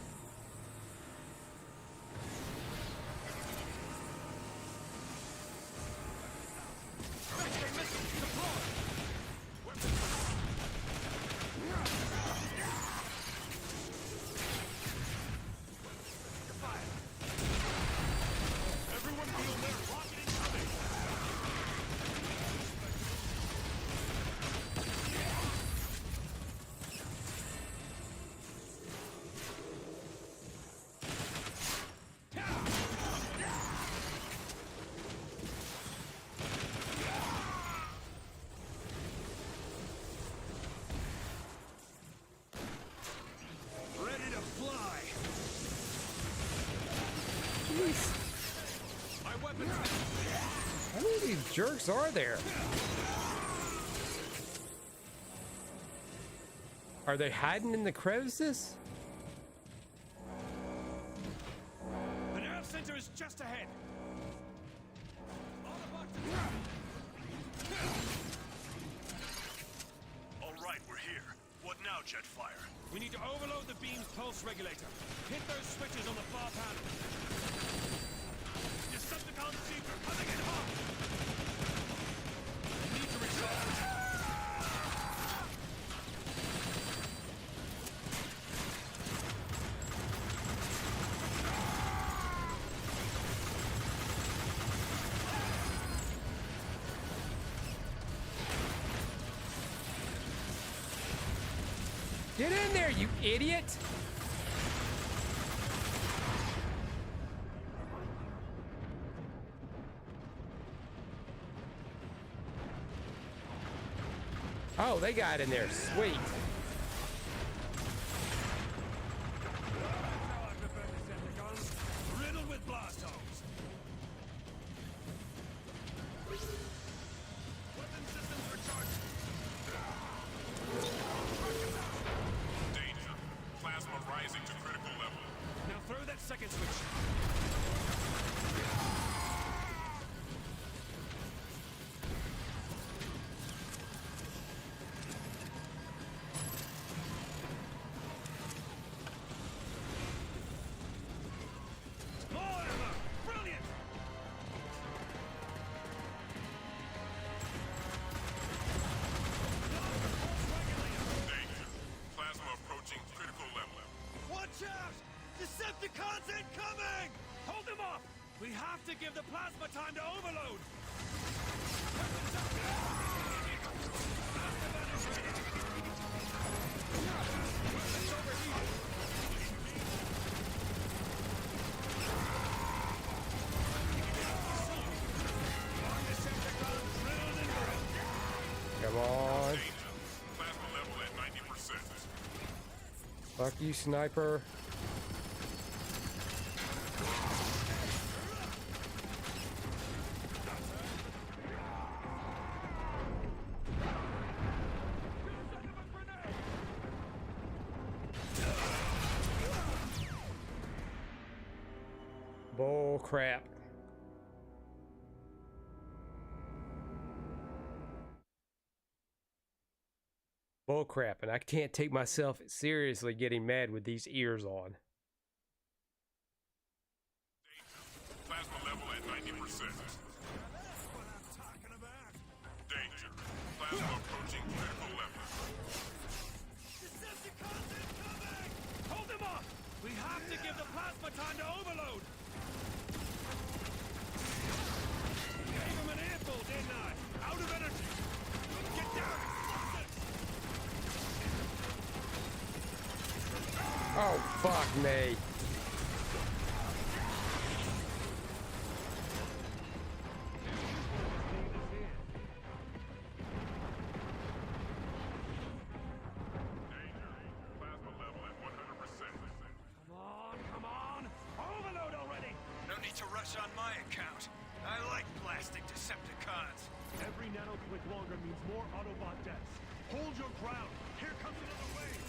How many of these jerks are there? Are they hiding in the crevices? The nerve center is just ahead. All right, we're here. What now, Jetfire? We need to overload the beam's pulse regulator. Hit those switches on the far panel. Decepticon Seeker coming in hot! We need to recharge. Get in there, you idiot! Oh, they got in there. Sweet. Riddled with blast holes. Weapon systems recharged. Danger. Plasma rising to critical level. Now throw that second switch. More ammo! Brilliant! Danger. Plasma approaching critical level. Watch out! Decepticons incoming! Hold them off! We have to give the plasma time to overload! Come on. Danger. Plasma level at 90%. Fuck you, sniper. Bull crap. Bull crap, and I can't take myself seriously getting mad with these ears on. Plasma level at 90%. Danger. Plasma approaching critical level. Decepticons incoming! Hold them off! We have to give the plasma time to overload! Gave him an earful, didn't I? Out of energy! Get down! Oh, fuck me. Come on! Overload already! No need to rush on my account. I like blasting Decepticons. Every nanoclick longer means more Autobot deaths. Hold your ground! Here comes another wave!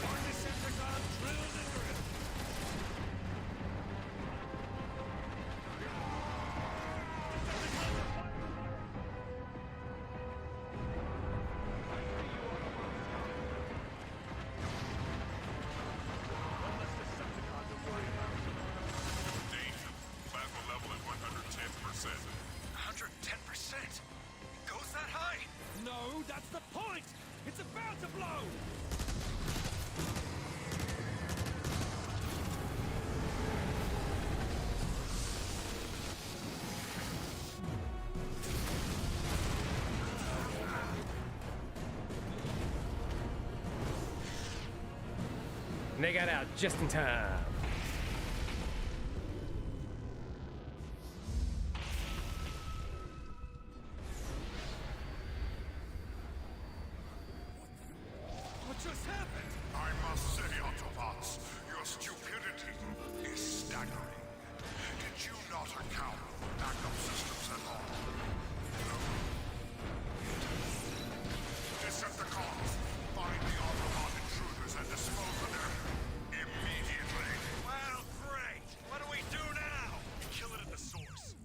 More Decepticons drilled and drilled! Danger. Plasma level at 110%. 110%? It goes that high? No, that's the point! It's about to blow! And they got out just in time. What just happened? I must say, Autobots, your stupidity is staggering. Did you not account for backup systems at all? No. Decepticons, find the Autobot intruders and dispose of them immediately. Well, great. What do we do now? Kill it at the source.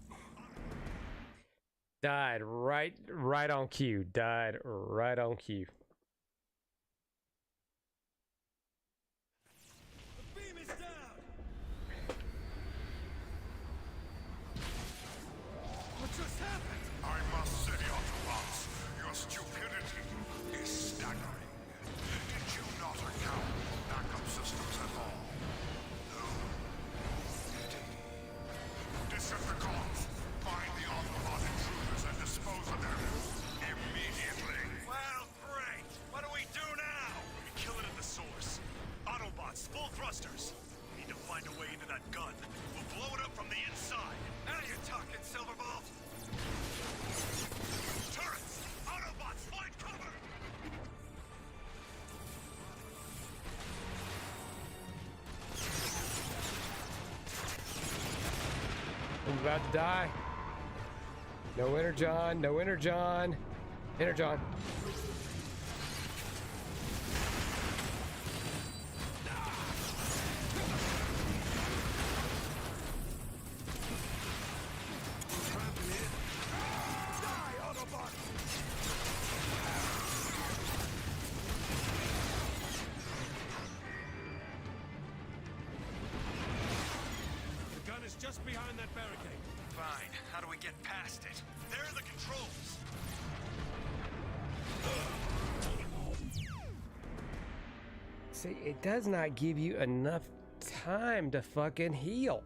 Died right on cue. Died right on cue. The beam is down! What just happened? I must say, Autobots, your stupidity is staggering. Did you not account for backup systems at all? No. Decepticons, find the Autobot intruders and dispose of them immediately. Well, great. What do we do now? We kill it at the source. Autobots, full thrusters. We need to find a way into that gun. We'll blow it up from the inside. Now you're talking, Silverbolt. Turrets! Autobots, find cover! I'm about to die. No energon, no energon. Energon. Die, Autobot! The gun is just behind that barricade. Fine. How do we get past it? There are the controls. See, it does not give you enough time to fucking heal.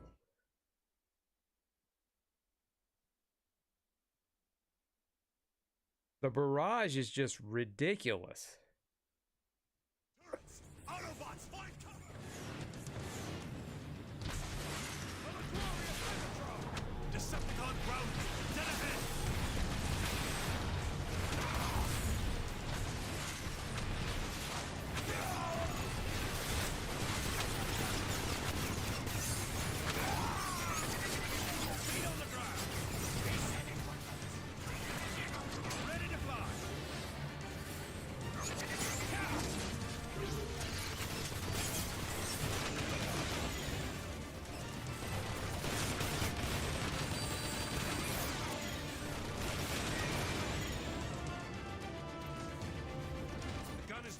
The barrage is just ridiculous. Turrets! Autobots, find cover! Decepticon grounded. Dead ahead! Feet on the ground! Ready to fly!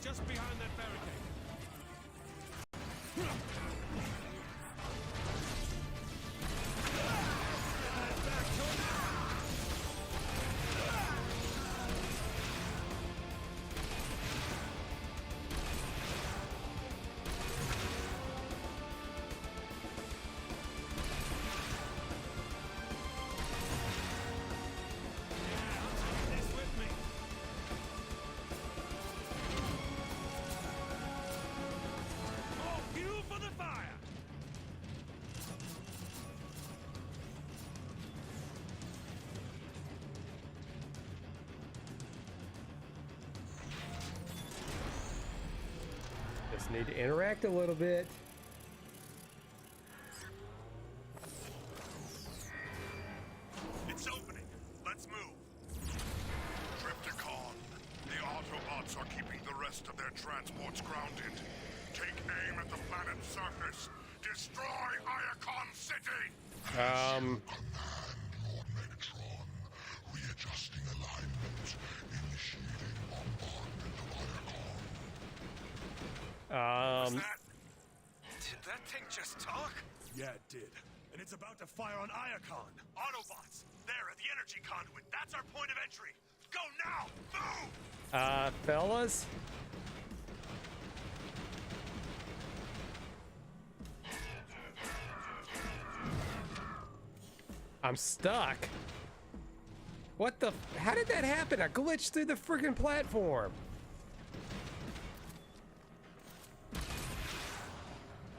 just behind that barricade. Just need to interact a little bit. It's opening. Let's move. Tripticon, the Autobots are keeping the rest of their transports grounded. Take aim at the planet's surface. Destroy Iacon City! Um. Lord Megatron, readjusting alignment, initiating bombardment of Iacon. Did that thing just talk? Yeah, it did. And it's about to fire on Iacon. Autobots, there at the energy conduit. That's our point of entry. Go now! Move! Fellas? I'm stuck. What the? How did that happen? I glitched through the freaking platform.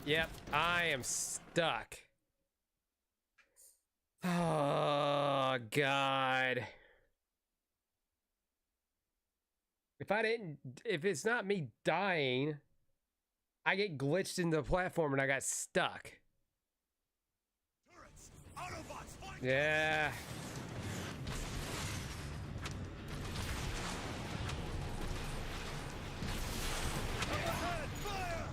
Yep, I am stuck. Oh, God. If it's not me dying, I get glitched into the platform and I got stuck. Turrets! Autobots, fight! Yeah. Overhead, fire!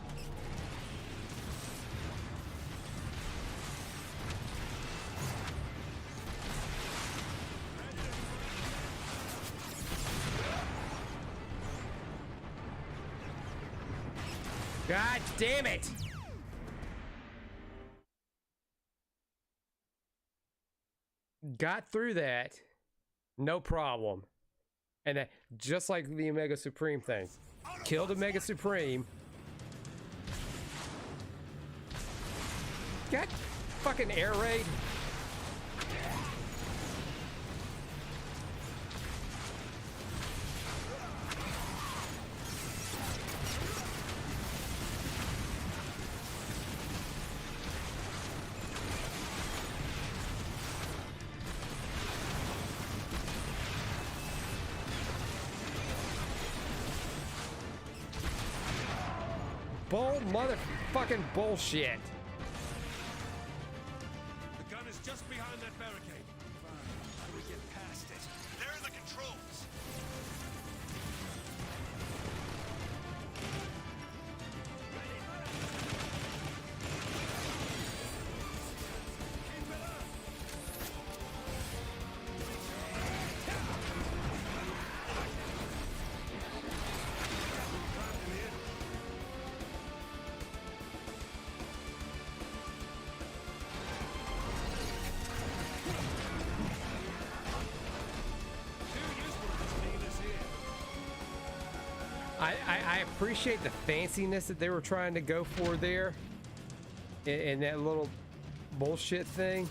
God damn it! Got through that, no problem. And that, just like the Omega Supreme thing. Killed Omega Supreme. Got fucking air raid. Bold motherfucking bullshit. The gun is just behind that barricade. Fine. How do we get past it? There are the controls. I appreciate the fanciness that they were trying to go for there in that little bullshit thing,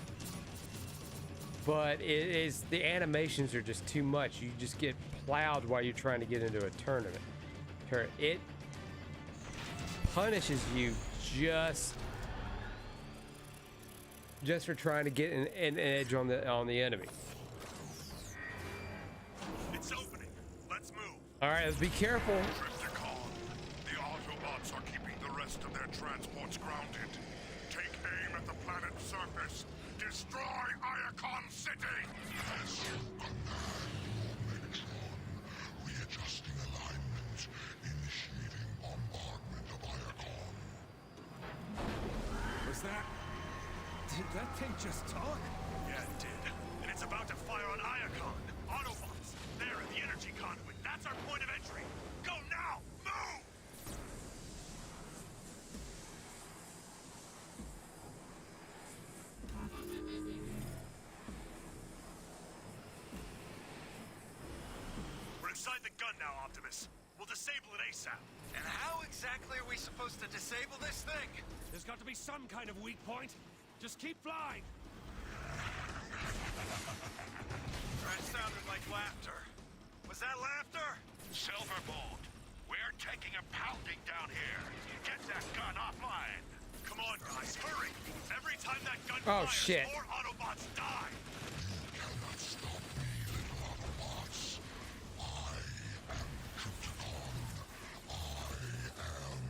but the animations are just too much. You just get plowed while you're trying to get into a tournament. It punishes you just for trying to get an edge on the enemy. It's opening. Let's move. All right, let's be careful. Tripticon, the Autobots are keeping the rest of their transports grounded. Take aim at the planet's surface. Destroy Iacon City! As you command, Lord Megatron, readjusting alignment, initiating bombardment of Iacon. Was that? Did that thing just talk? Yeah, it did. And it's about to fire on Iacon. Autobots, there at the energy conduit. That's our point of entry. Go now! Move! inside the gun now, Optimus. We'll disable it ASAP. And how exactly are we supposed to disable this thing? There's got to be some kind of weak point. Just keep flying. That sounded like laughter. Was that laughter? Silverbolt, we're taking a pounding down here. Get that gun offline. Come on, guys, hurry! Every time that gun Oh, fires, shit. more Autobots die! Cannot stop me, little Autobots. I am Krypton. I am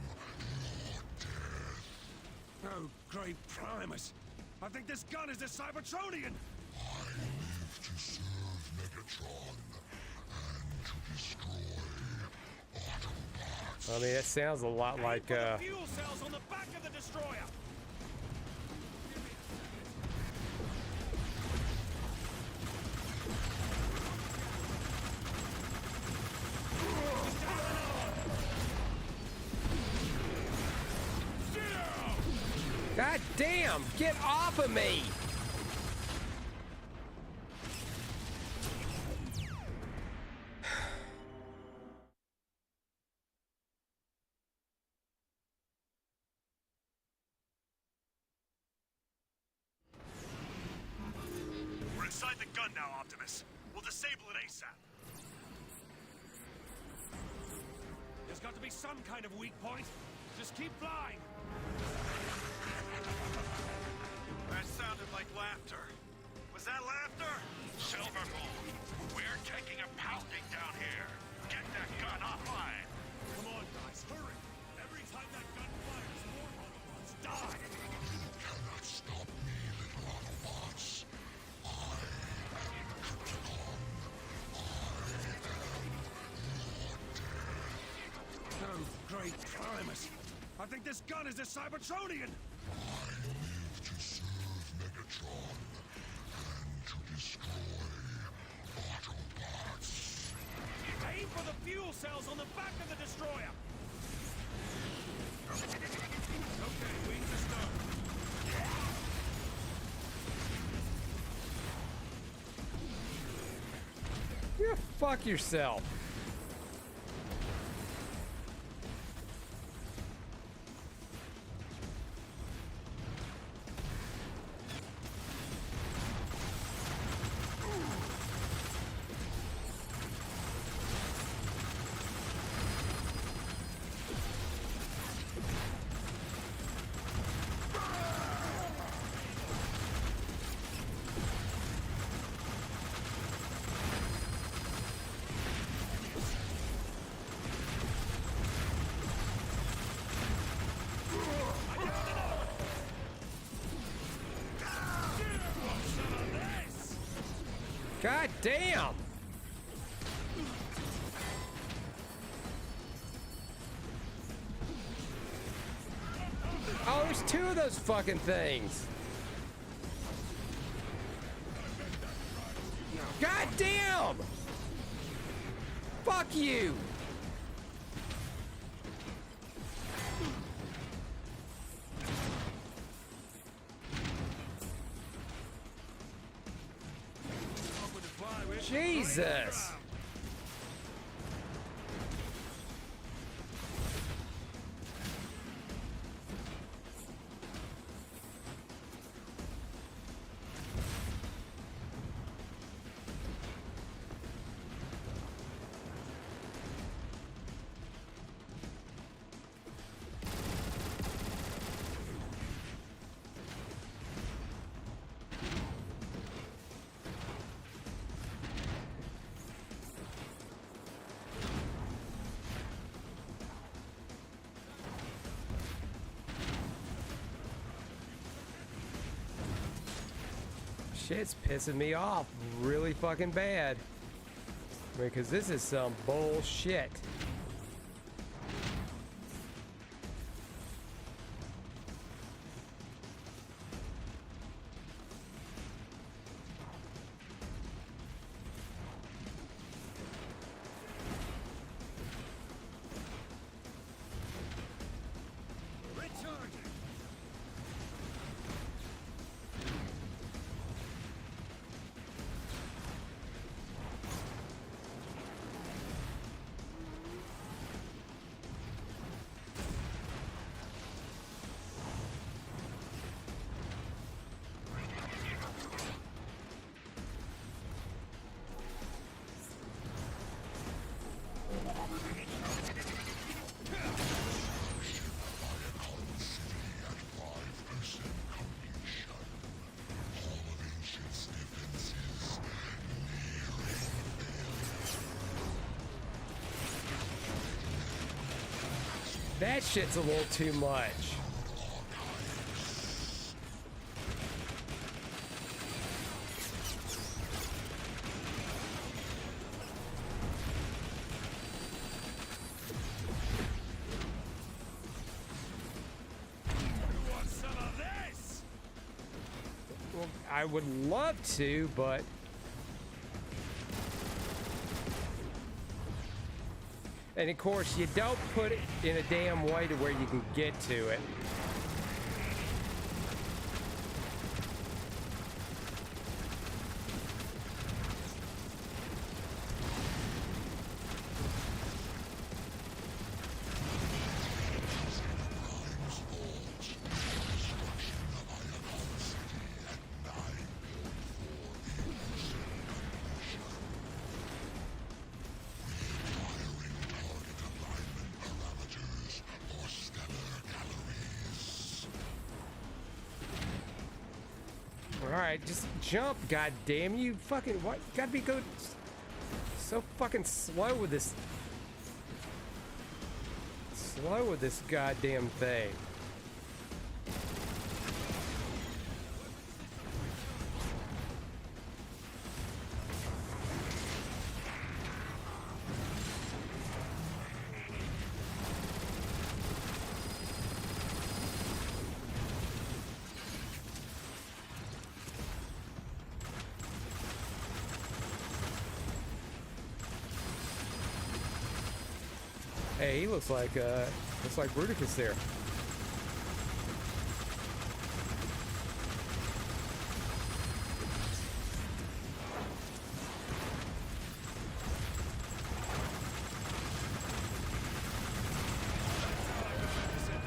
your death. Oh, great Primus. I think this gun is a Cybertronian. I live to serve Megatron and to destroy Autobots. I mean, it sounds a lot like, Aim for the fuel cells on the back of the destroyer. God damn, get off of me! We're inside the gun now, Optimus. We'll disable it ASAP. There's got to be some kind of weak point. Just keep flying. That sounded like laughter. Was that laughter? Silverbolt, we're taking a pounding down here. Get that gun offline. Come on, guys, hurry! Every time that gun fires, more Autobots die! You cannot stop me, little Autobots. I am Krypton. I am your death. Oh, great Primus. I think this gun is a Cybertronian. I live to serve Megatron and to destroy Autobots. Aim for the fuel cells on the back of the destroyer. Okay, wings are stowed. You fuck yourself. God damn! Oh, there's two of those fucking things. God damn! Fuck you! Jesus! Shit's pissing me off really fucking bad. Because this is some bullshit. That shit's a little too much. You want some of this? Well, I would love to, but... And of course, you don't put it in a damn way to where you can get to it. Alright, just jump, goddamn you! Fucking what? You gotta be good. So fucking slow with this. Slow with this goddamn thing. Hey, he looks like Bruticus there.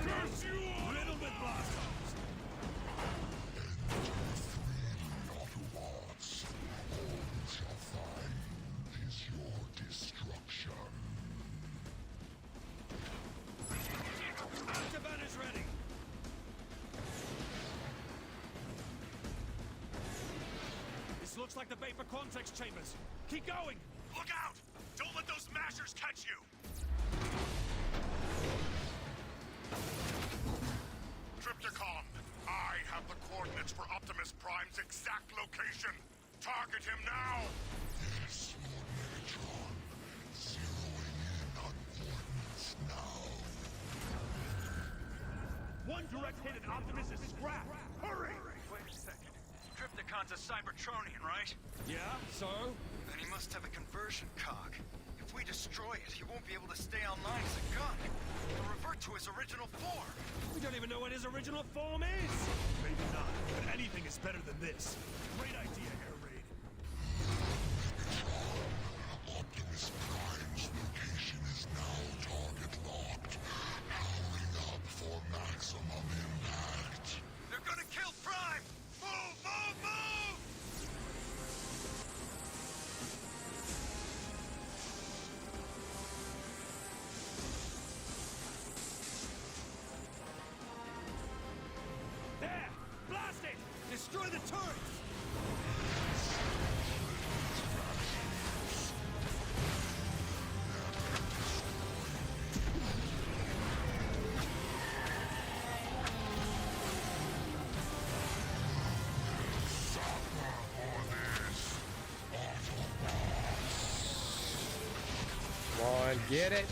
Curse you all! Riddle with blast holes! Autobots, all you shall find is your destruction. Afterburn is ready. This looks like the bay for Quantex chambers. Keep going! Look out! Don't let those mashers catch you! Trypticon, I have the coordinates for Optimus Prime's exact location. Target him now! Yes, Lord Megatron. Zeroing in on coordinates now. One direct hit and Optimus is scrapped! Hurry! Wait a second. Trypticon's a Cybertronian, right? Yeah, so? Then he must have a conversion cog. If we destroy it, he won't be able to stay online as a gun. He'll revert to his original form. We don't even know what his original form is! Maybe not, but anything is better than this. Great idea, Air Raid. Optimus Prime's location is now target locked. Powering up for maximum impact. They're gonna kill Prime! Move, move, move! There! Blast it! Destroy the turrets! Come on, get it.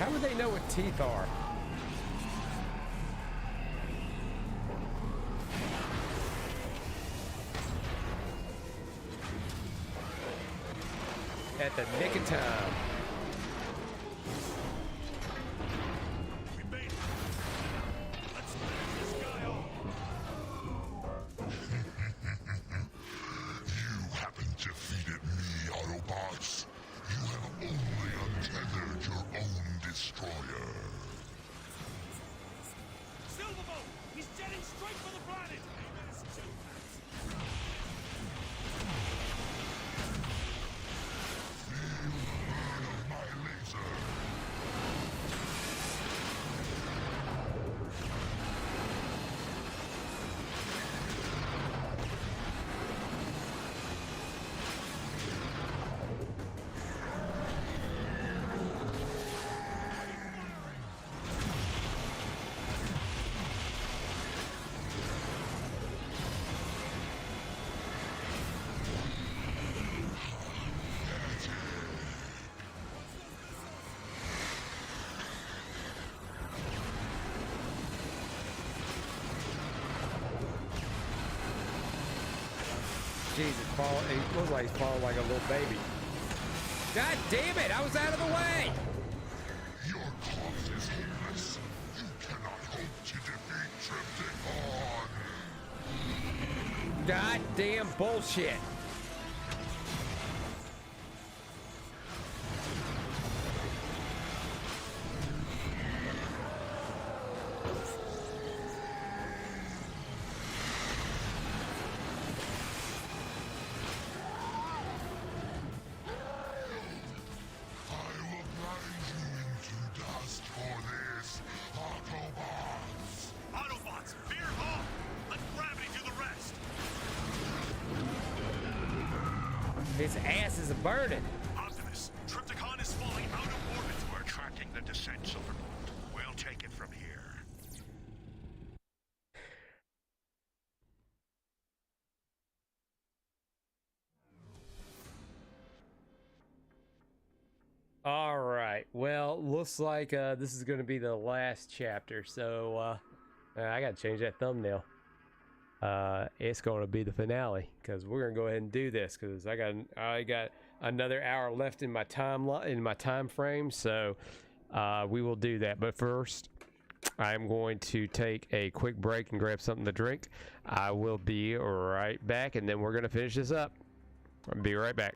How would they know what teeth are? At the nick of time. We made it. Let's finish this guy off. You haven't defeated me, Autobots. You have only untethered your own destroyer. Silverbolt! He's jetting straight for the planet! Aim his jetpacks. Feel the burn of my laser. Jesus, it looks like he's falling like a little baby. God damn it, I was out of the way! Your cause is hopeless. You cannot hope to defeat Trypticon. God damn bullshit. I will grind you into dust for this, Autobots. Autobots, veer off! Let gravity do the rest! His ass is burning. Optimus, Trypticon is falling out of orbit. We're tracking the descent, Silverbolt. We'll take it from here. All right. Well, looks like this is going to be the last chapter. So I got to change that thumbnail. It's going to be the finale because we're going to go ahead and do this because I got another hour left in my time frame. So we will do that. But first, I'm going to take a quick break and grab something to drink. I will be right back, and then we're going to finish this up. I'll be right back.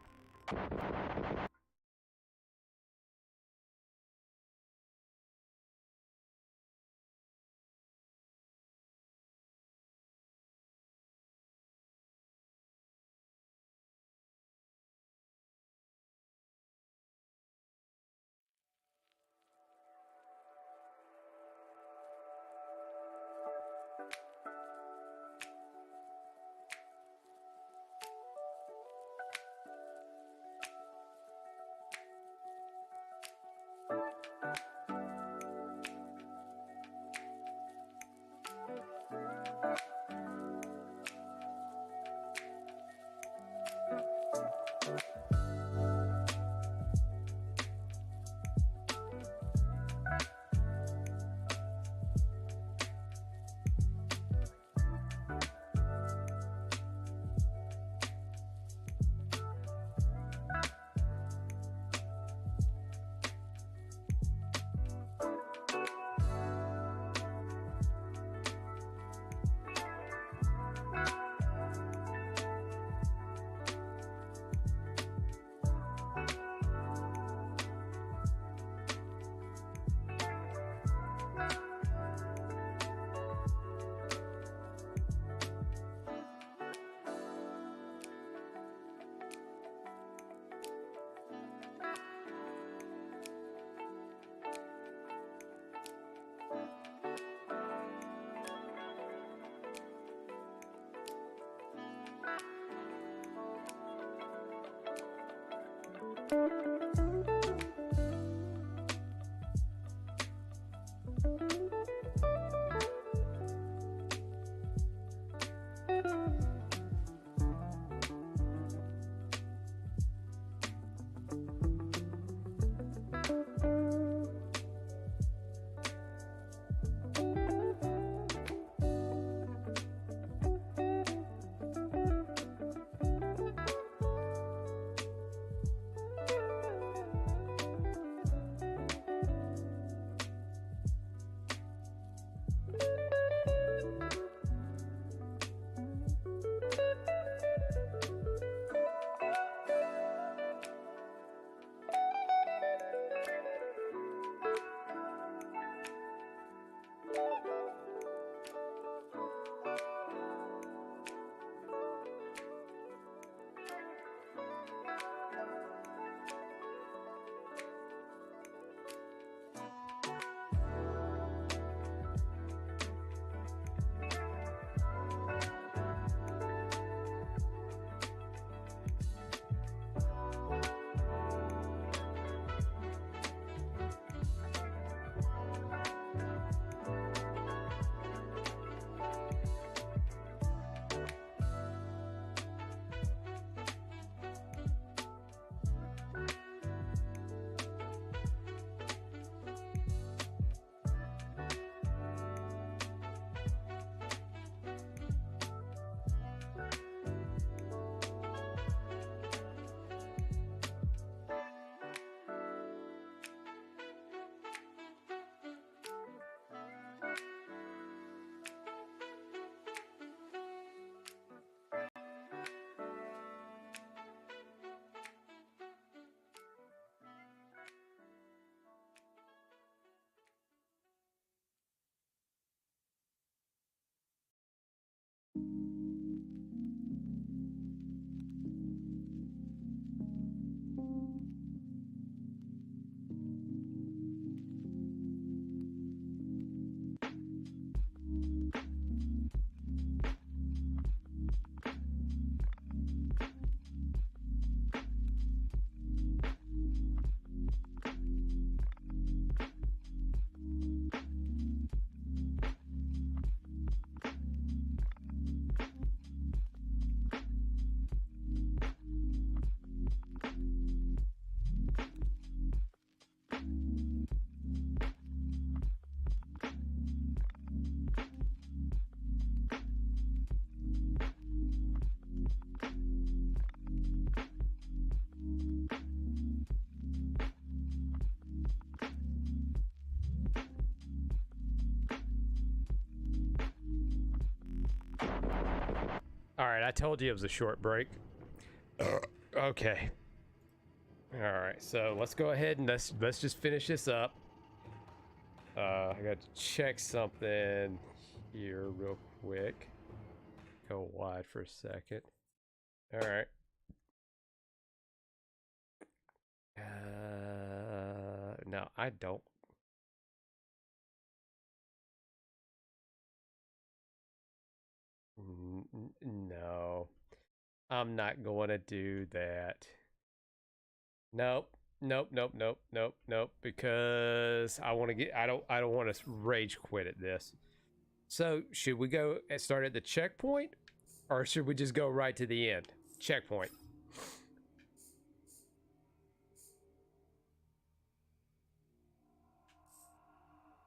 All right, I told you it was a short break. Okay. All right, so let's go ahead and let's just finish this up. I got to check something here real quick. Go wide for a second. All right. No, I don't. No, I'm not going to do that. Nope. Nope, nope, nope, nope, nope. Because I want to get. I don't want to rage quit at this. So should we go and start at the checkpoint, or should we just go right to the end? Checkpoint.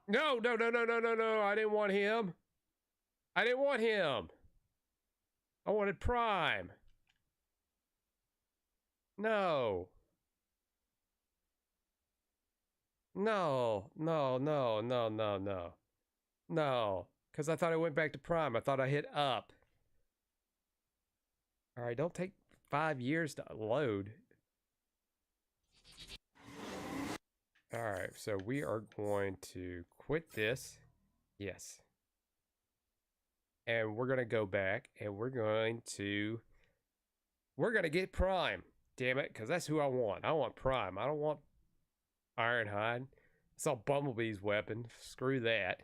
No, no, no, no, no, no, no. I didn't want him. I didn't want him. I wanted Prime. No. No, no, no, no, no, no. No, because I thought I went back to Prime. I thought I hit up. All right, don't take 5 years to load. All right, so we are going to quit this. Yes. And we're going to go back and we're going to get Prime. Damn it, because that's who I want. I want Prime. I don't want Ironhide. I saw Bumblebee's weapon. Screw that.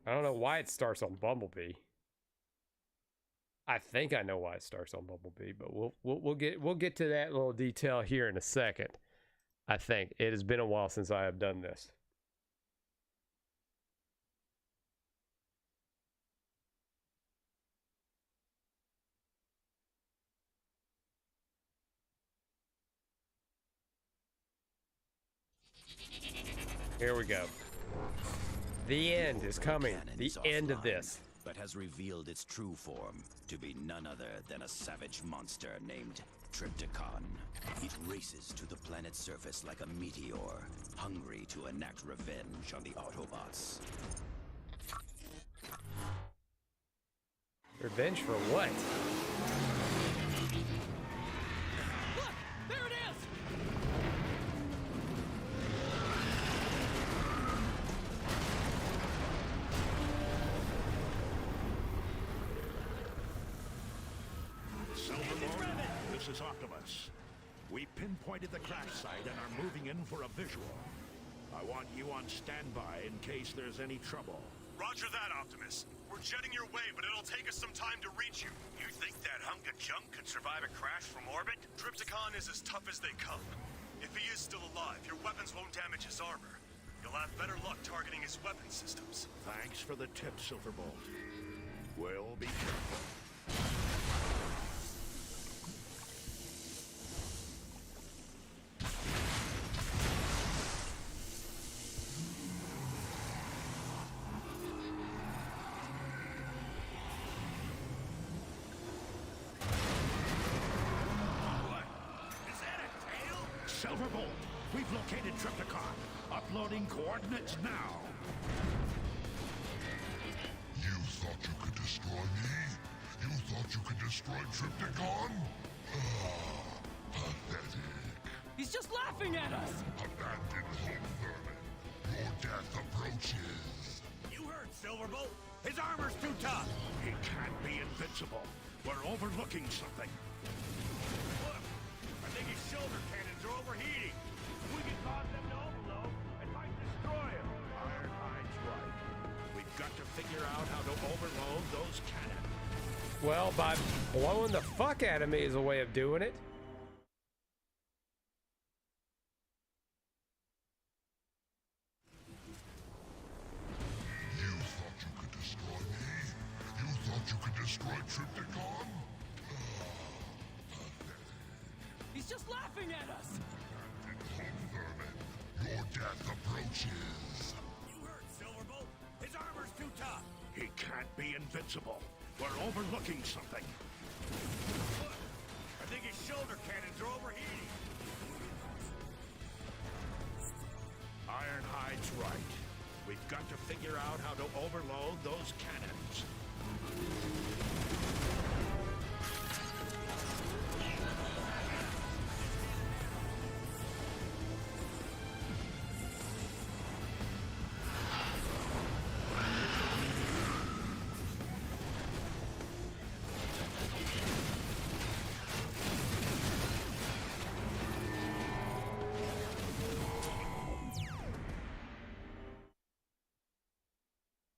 I don't know why it starts on Bumblebee. I think I know why it starts on Bumblebee, but we'll get to that little detail here in a second. I think it has been a while since I have done this. Here we go. The end is coming. The end of this. But has revealed its true form to be none other than a savage monster named Trypticon. It races to the planet's surface like a meteor, hungry to enact revenge on the Autobots. Revenge for what? Look! There it is! This is Optimus. We pinpointed the crash site and are moving in for a visual. I want you on standby in case there's any trouble. Roger that, Optimus. We're jetting your way, but it'll take us some time to reach you. You think that hunk of junk could survive a crash from orbit? Trypticon is as tough as they come. If he is still alive, your weapons won't damage his armor. You'll have better luck targeting his weapon systems. Thanks for the tip, Silverbolt. We'll be careful. Silverbolt, we've located Trypticon. Uploading coordinates now. You thought you could destroy me? You thought you could destroy Trypticon? Pathetic. He's just laughing at us! Abandoned home vermin. Your death approaches. You heard, Silverbolt. His armor's too tough. He can't be invincible. We're overlooking something. Look, I think his shoulder cannons are overheating. We can cause them to overload and might destroy him. Ironhide's right. We've got to figure out how to overload those cannons. Well, by blowing the fuck out of me is a way of doing it. You thought you could destroy me? You thought you could destroy Trypticon? Pathetic. He's just laughing at us! Home vermin. Your death approaches. You heard, Silverbolt. His armor's too tough. He can't be invincible. We're overlooking something. Look, I think his shoulder cannons are overheating. Ironhide's right. We've got to figure out how to overload those cannons.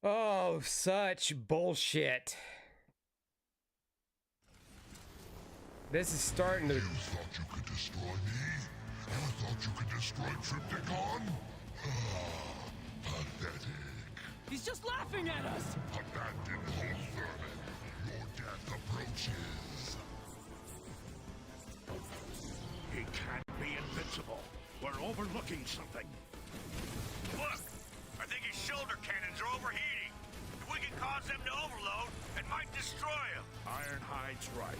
Oh, such bullshit. This is starting to... You thought you could destroy me? You thought you could destroy Triptychon? Pathetic. He's just laughing at us! Abandoned home vermin. Your death approaches. He can't be invincible. We're overlooking something. Look! I think his shoulder cannons are overheating. If we can cause them to overload, it might destroy him. Ironhide's right.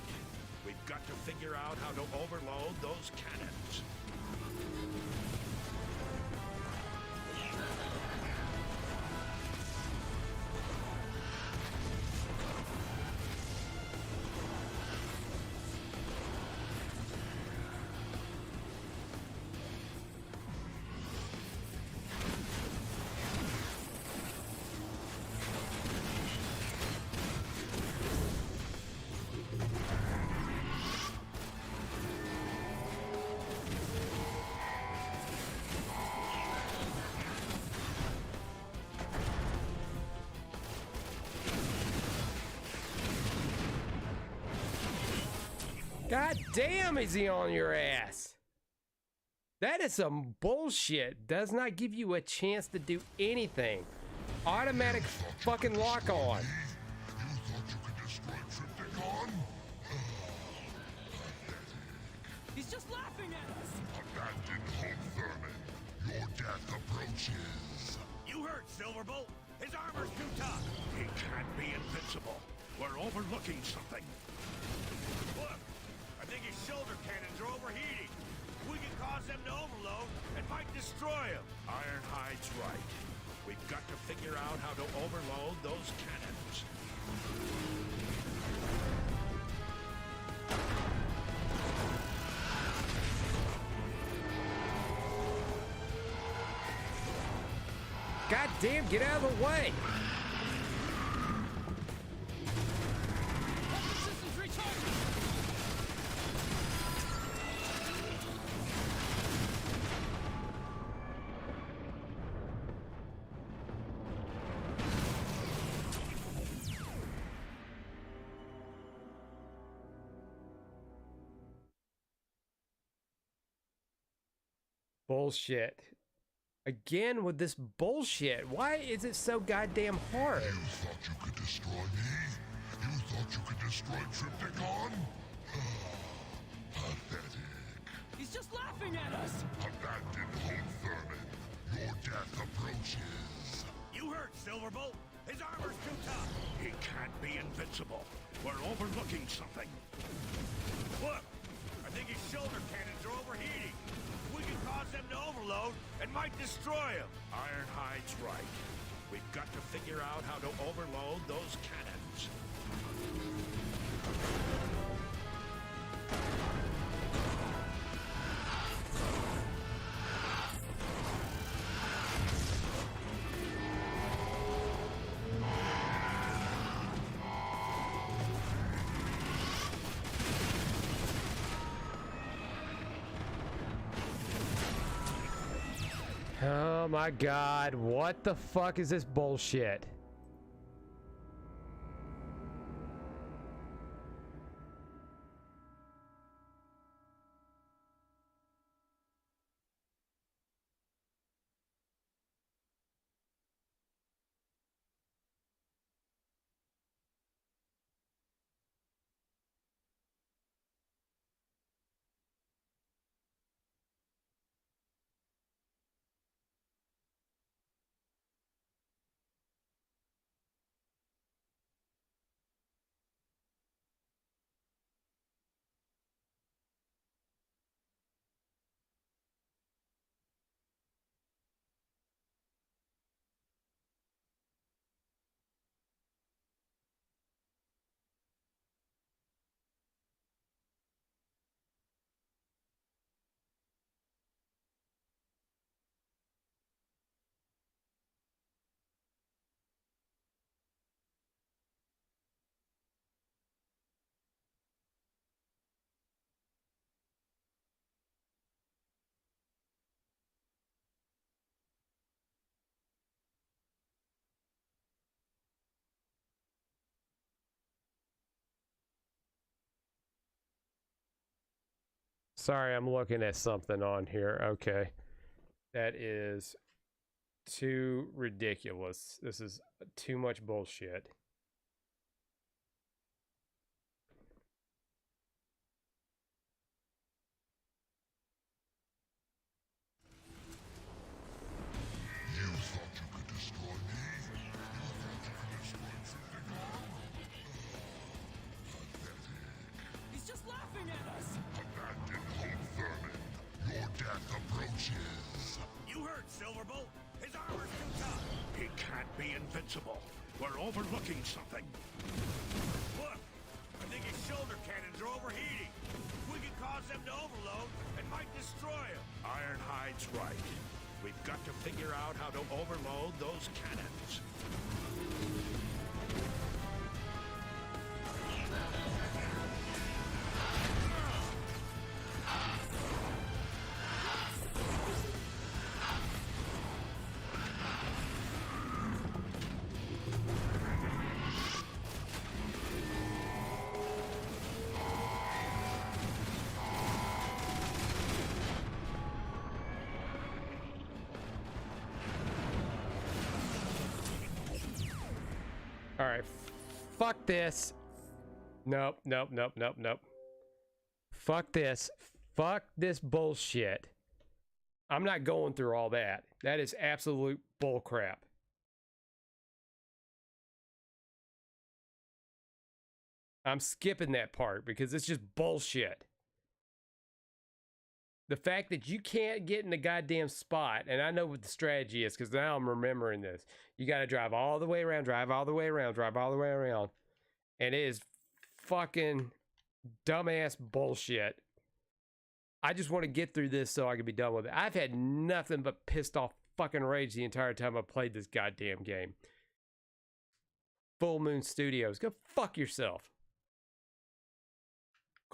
We've got to figure out how to overload those cannons. God damn, is he on your ass? That is some bullshit. Does not give you a chance to do anything. Automatic fucking lock on. You thought you could destroy Triptychon? He's just laughing at us! Abandoned home vermin. Your death approaches. You heard, Silverbolt. His armor's too tough. He can't be invincible. We're overlooking something. Look! I think his shoulder cannons are overheating. If we can cause them to overload, it might destroy him. Ironhide's right. We've got to figure out how to overload those cannons. God damn, get out of the way. Weapon systems recharging! Bullshit. Again with this bullshit. Why is it so goddamn hard? You thought you could destroy me? You thought you could destroy Triptychon? Pathetic. He's just laughing at us! Abandoned home vermin. Your death approaches. You heard, Silverbolt. His armor's too tough. He can't be invincible. We're overlooking something. Look! I think his shoulder cannons are overheating. If we can cause them to overload, it might destroy him. Ironhide's right. We've got to figure out how to overload those cannons. Oh my god, what the fuck is this bullshit? Sorry, I'm looking at something on here. Okay. That is too ridiculous. This is too much bullshit. You thought you could destroy me? You thought you could destroy Cybertron? Pathetic. He's just laughing at us! Abandon hope, vermin. Your death approaches. You heard Silverbolt. His armor's too tough. He can't be invincible. We're overlooking something. Look, I think his shoulder cannons are overheating. If we can cause them to overload, it might destroy him. Ironhide's right. We've got to figure out how to overload those cannons. All right, fuck this. Nope, nope, nope, nope, nope. Fuck this. Fuck this bullshit. I'm not going through all that. That is absolute bullcrap. I'm skipping that part because it's just bullshit. The fact that you can't get in the goddamn spot, and I know what the strategy is because now I'm remembering this. You got to drive all the way around, drive all the way around, drive all the way around. And it is fucking dumbass bullshit. I just want to get through this so I can be done with it. I've had nothing but pissed off fucking rage the entire time I've played this goddamn game. Full Moon Studios, go fuck yourself.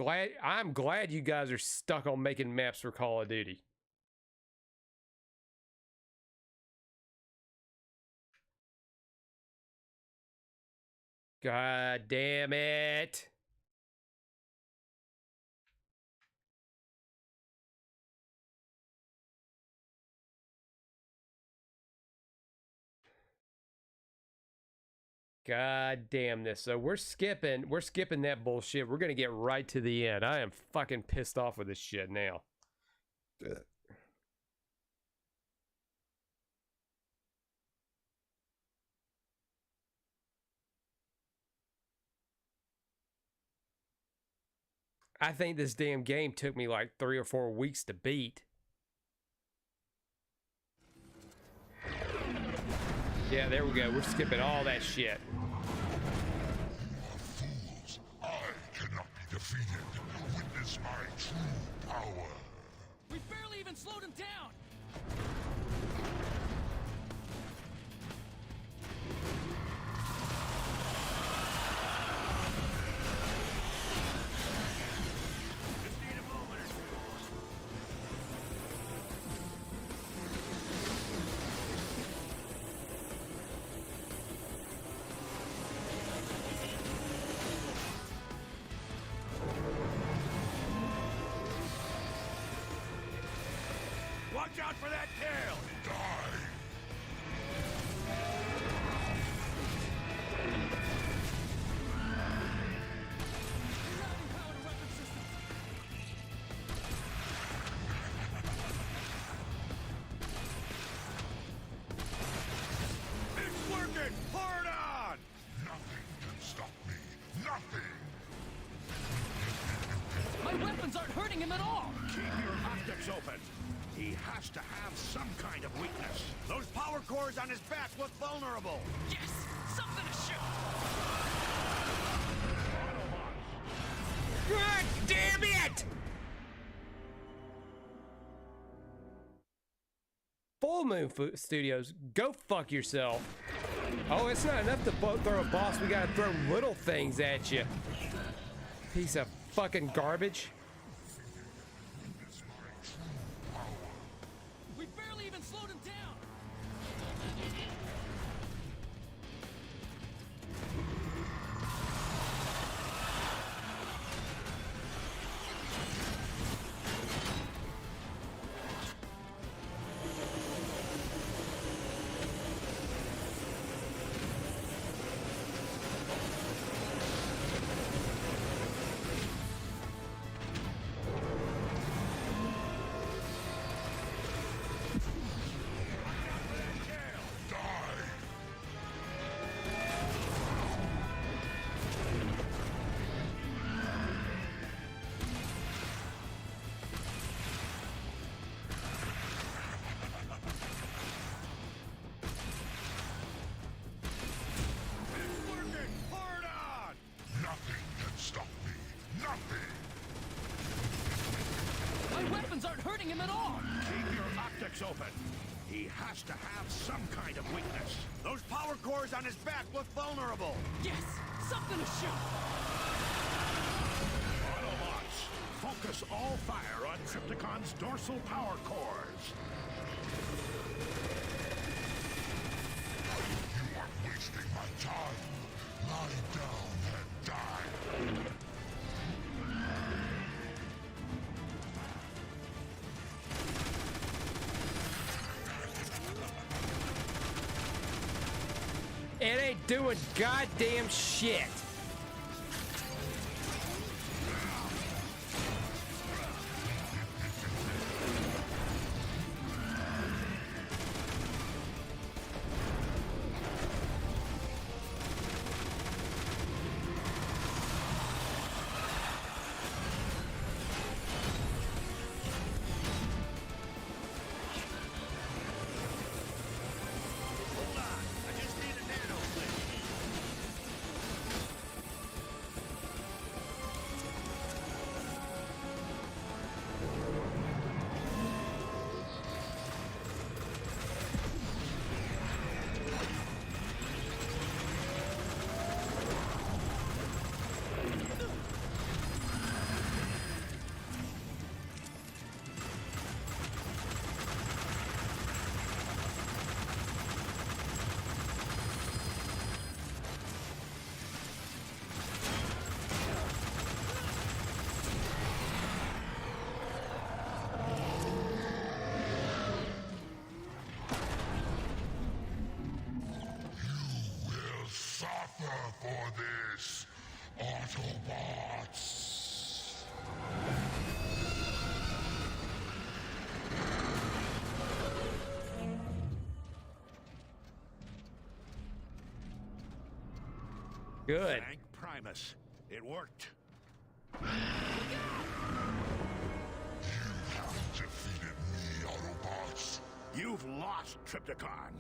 I'm glad you guys are stuck on making maps for Call of Duty. God damn it. God damn this. So we're skipping that bullshit. We're gonna get right to the end. I am fucking pissed off with this shit now. I think this damn game took me like 3 or 4 weeks to beat. Yeah, there we go. We're skipping all that shit. Fools, I cannot be defeated. Witness my true power. We barely even slowed him down! Just need a moment or two. Watch out for that tail! Die! Rerouting power to weapon systems! It's working! Hard on! Nothing can stop me. Nothing! My weapons aren't hurting him at all! Keep your optics open. He has to have some kind of weakness. Those power cores on his back look vulnerable. Yes! Something to shoot! God damn it! Full Moon Studios, go fuck yourself. Oh, it's not enough to throw a boss. We gotta throw little things at you. Piece of fucking garbage. We barely even slowed him down! cracks open. He has to have some kind of weakness. Those power cores on his back look vulnerable. Yes! Something to shoot! Autobots, focus all fire on Trypticon's dorsal power cores. You are wasting my time. Lie down and die. It ain't doing goddamn shit. Suffer for this, Autobots! Good. Thank Primus. It worked. You have defeated me, Autobots. You've lost, Trypticon.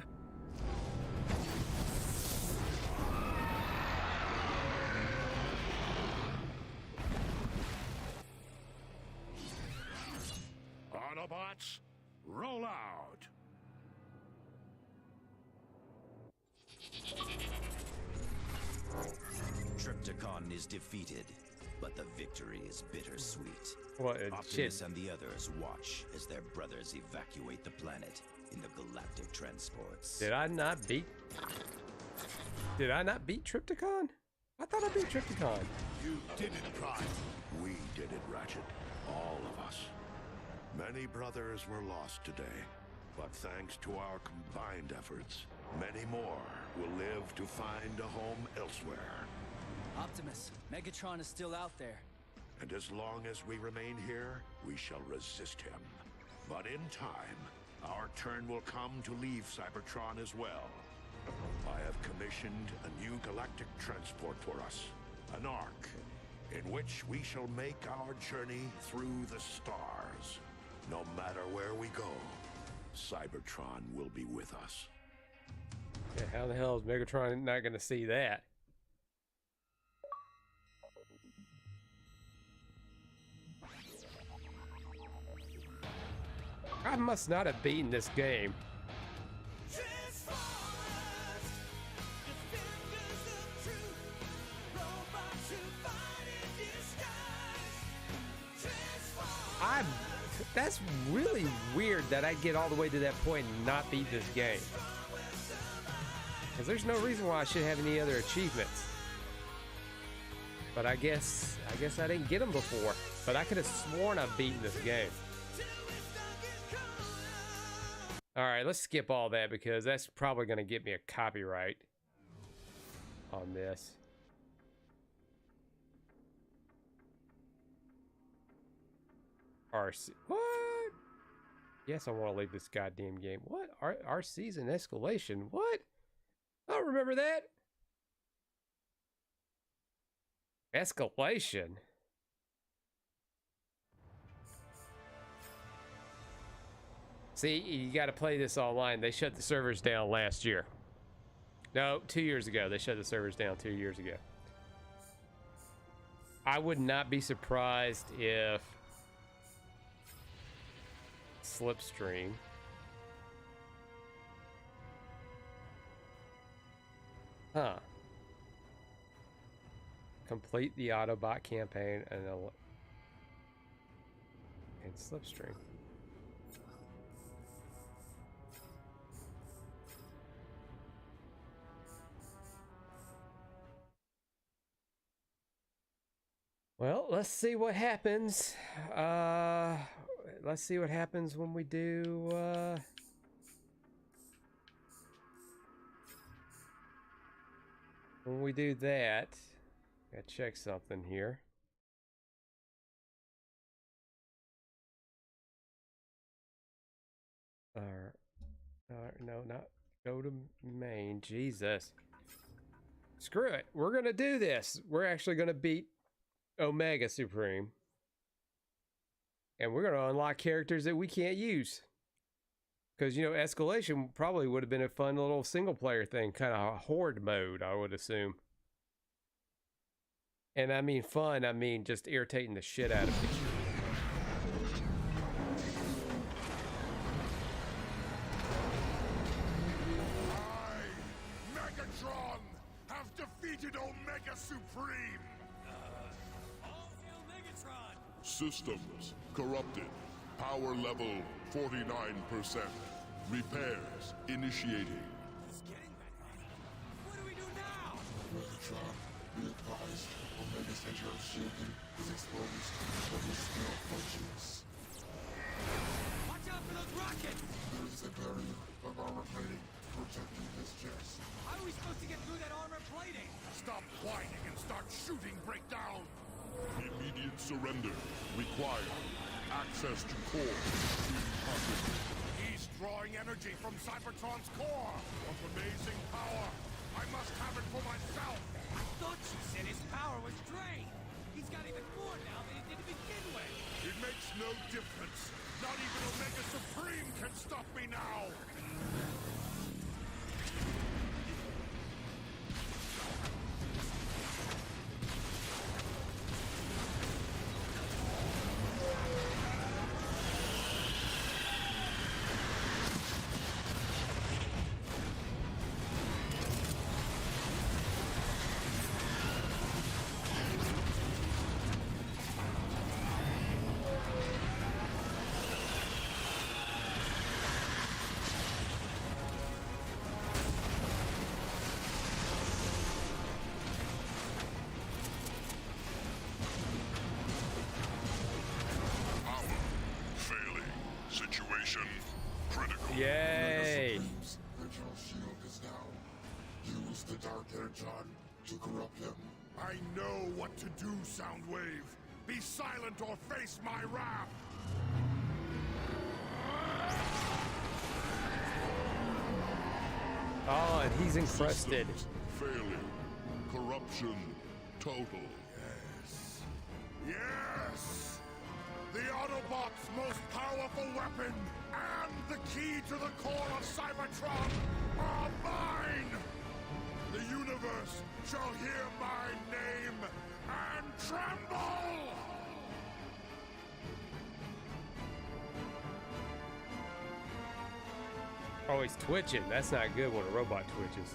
Autobots, roll out. Trypticon is defeated, but the victory is bittersweet. What Optimus shit. and the others watch as their brothers evacuate the planet in the galactic transports. Did I not beat Trypticon? I thought I beat Trypticon. You did it, Prime. We did it, Ratchet. All of us. Many brothers were lost today, but thanks to our combined efforts, many more will live to find a home elsewhere. Optimus, Megatron is still out there. And as long as we remain here, we shall resist him. But in time, our turn will come to leave Cybertron as well. I have commissioned a new galactic transport for us, an Ark, in which we shall make our journey through the stars. No matter where we go, Cybertron will be with us. Yeah, how the hell is Megatron not going to see that? I must not have beaten this game. That's really weird that I get all the way to that point and not beat this game. Because there's no reason why I should have any other achievements. But I guess I didn't get them before. But I could have sworn I've beaten this game. Alright, let's skip all that because that's probably going to get me a copyright on this. RC. What? Yes, I want to leave this goddamn game. What? RC's an escalation. What? I don't remember that. Escalation? See, you got to play this online. They shut the servers down last year. No, 2 years ago. They shut the servers down 2 years ago. I would not be surprised if Slipstream Huh. Complete the Autobot campaign and Slipstream. Well, let's see what happens. Let's see what happens when we do that. Gotta check something here. No, not go to main. Jesus. Screw it. We're gonna do this. We're actually gonna beat Omega Supreme. And we're gonna unlock characters that we can't use. Because, you know, escalation probably would have been a fun little single player thing, kind of a horde mode, I would assume. And I mean fun, I mean just irritating the shit out of me. I, Megatron, have defeated Omega Supreme! All hail Megatron! Systems corrupted. Power level 49%. Repairs initiating. He's getting that high. What do we do now? Megatron, be advised, Omega's engine shielding is exposed, but it still functions. Watch out for those rockets! There is a barrier of armor plating protecting his chest. How are we supposed to get through that armor plating? Stop whining and start shooting breakdown! Immediate surrender required. Access to core. He's drawing energy from Cybertron's core of amazing power. I must have it for myself. I thought you said his power was drained. He's got even more now than he did to begin with. It makes no difference. Not even Omega Supreme can stop me now. Situation critical. Yay! Virtual shield is down. Use the Dark Energon to corrupt him. I know what to do, Soundwave. Be silent or face my wrath. Oh, and he's encrusted. Systems failure. Corruption total. Yes. Yes! The Autobot's most powerful weapon and the key to the core of Cybertron are mine! The universe shall hear my name and tremble! Oh, he's twitching. That's not good when a robot twitches.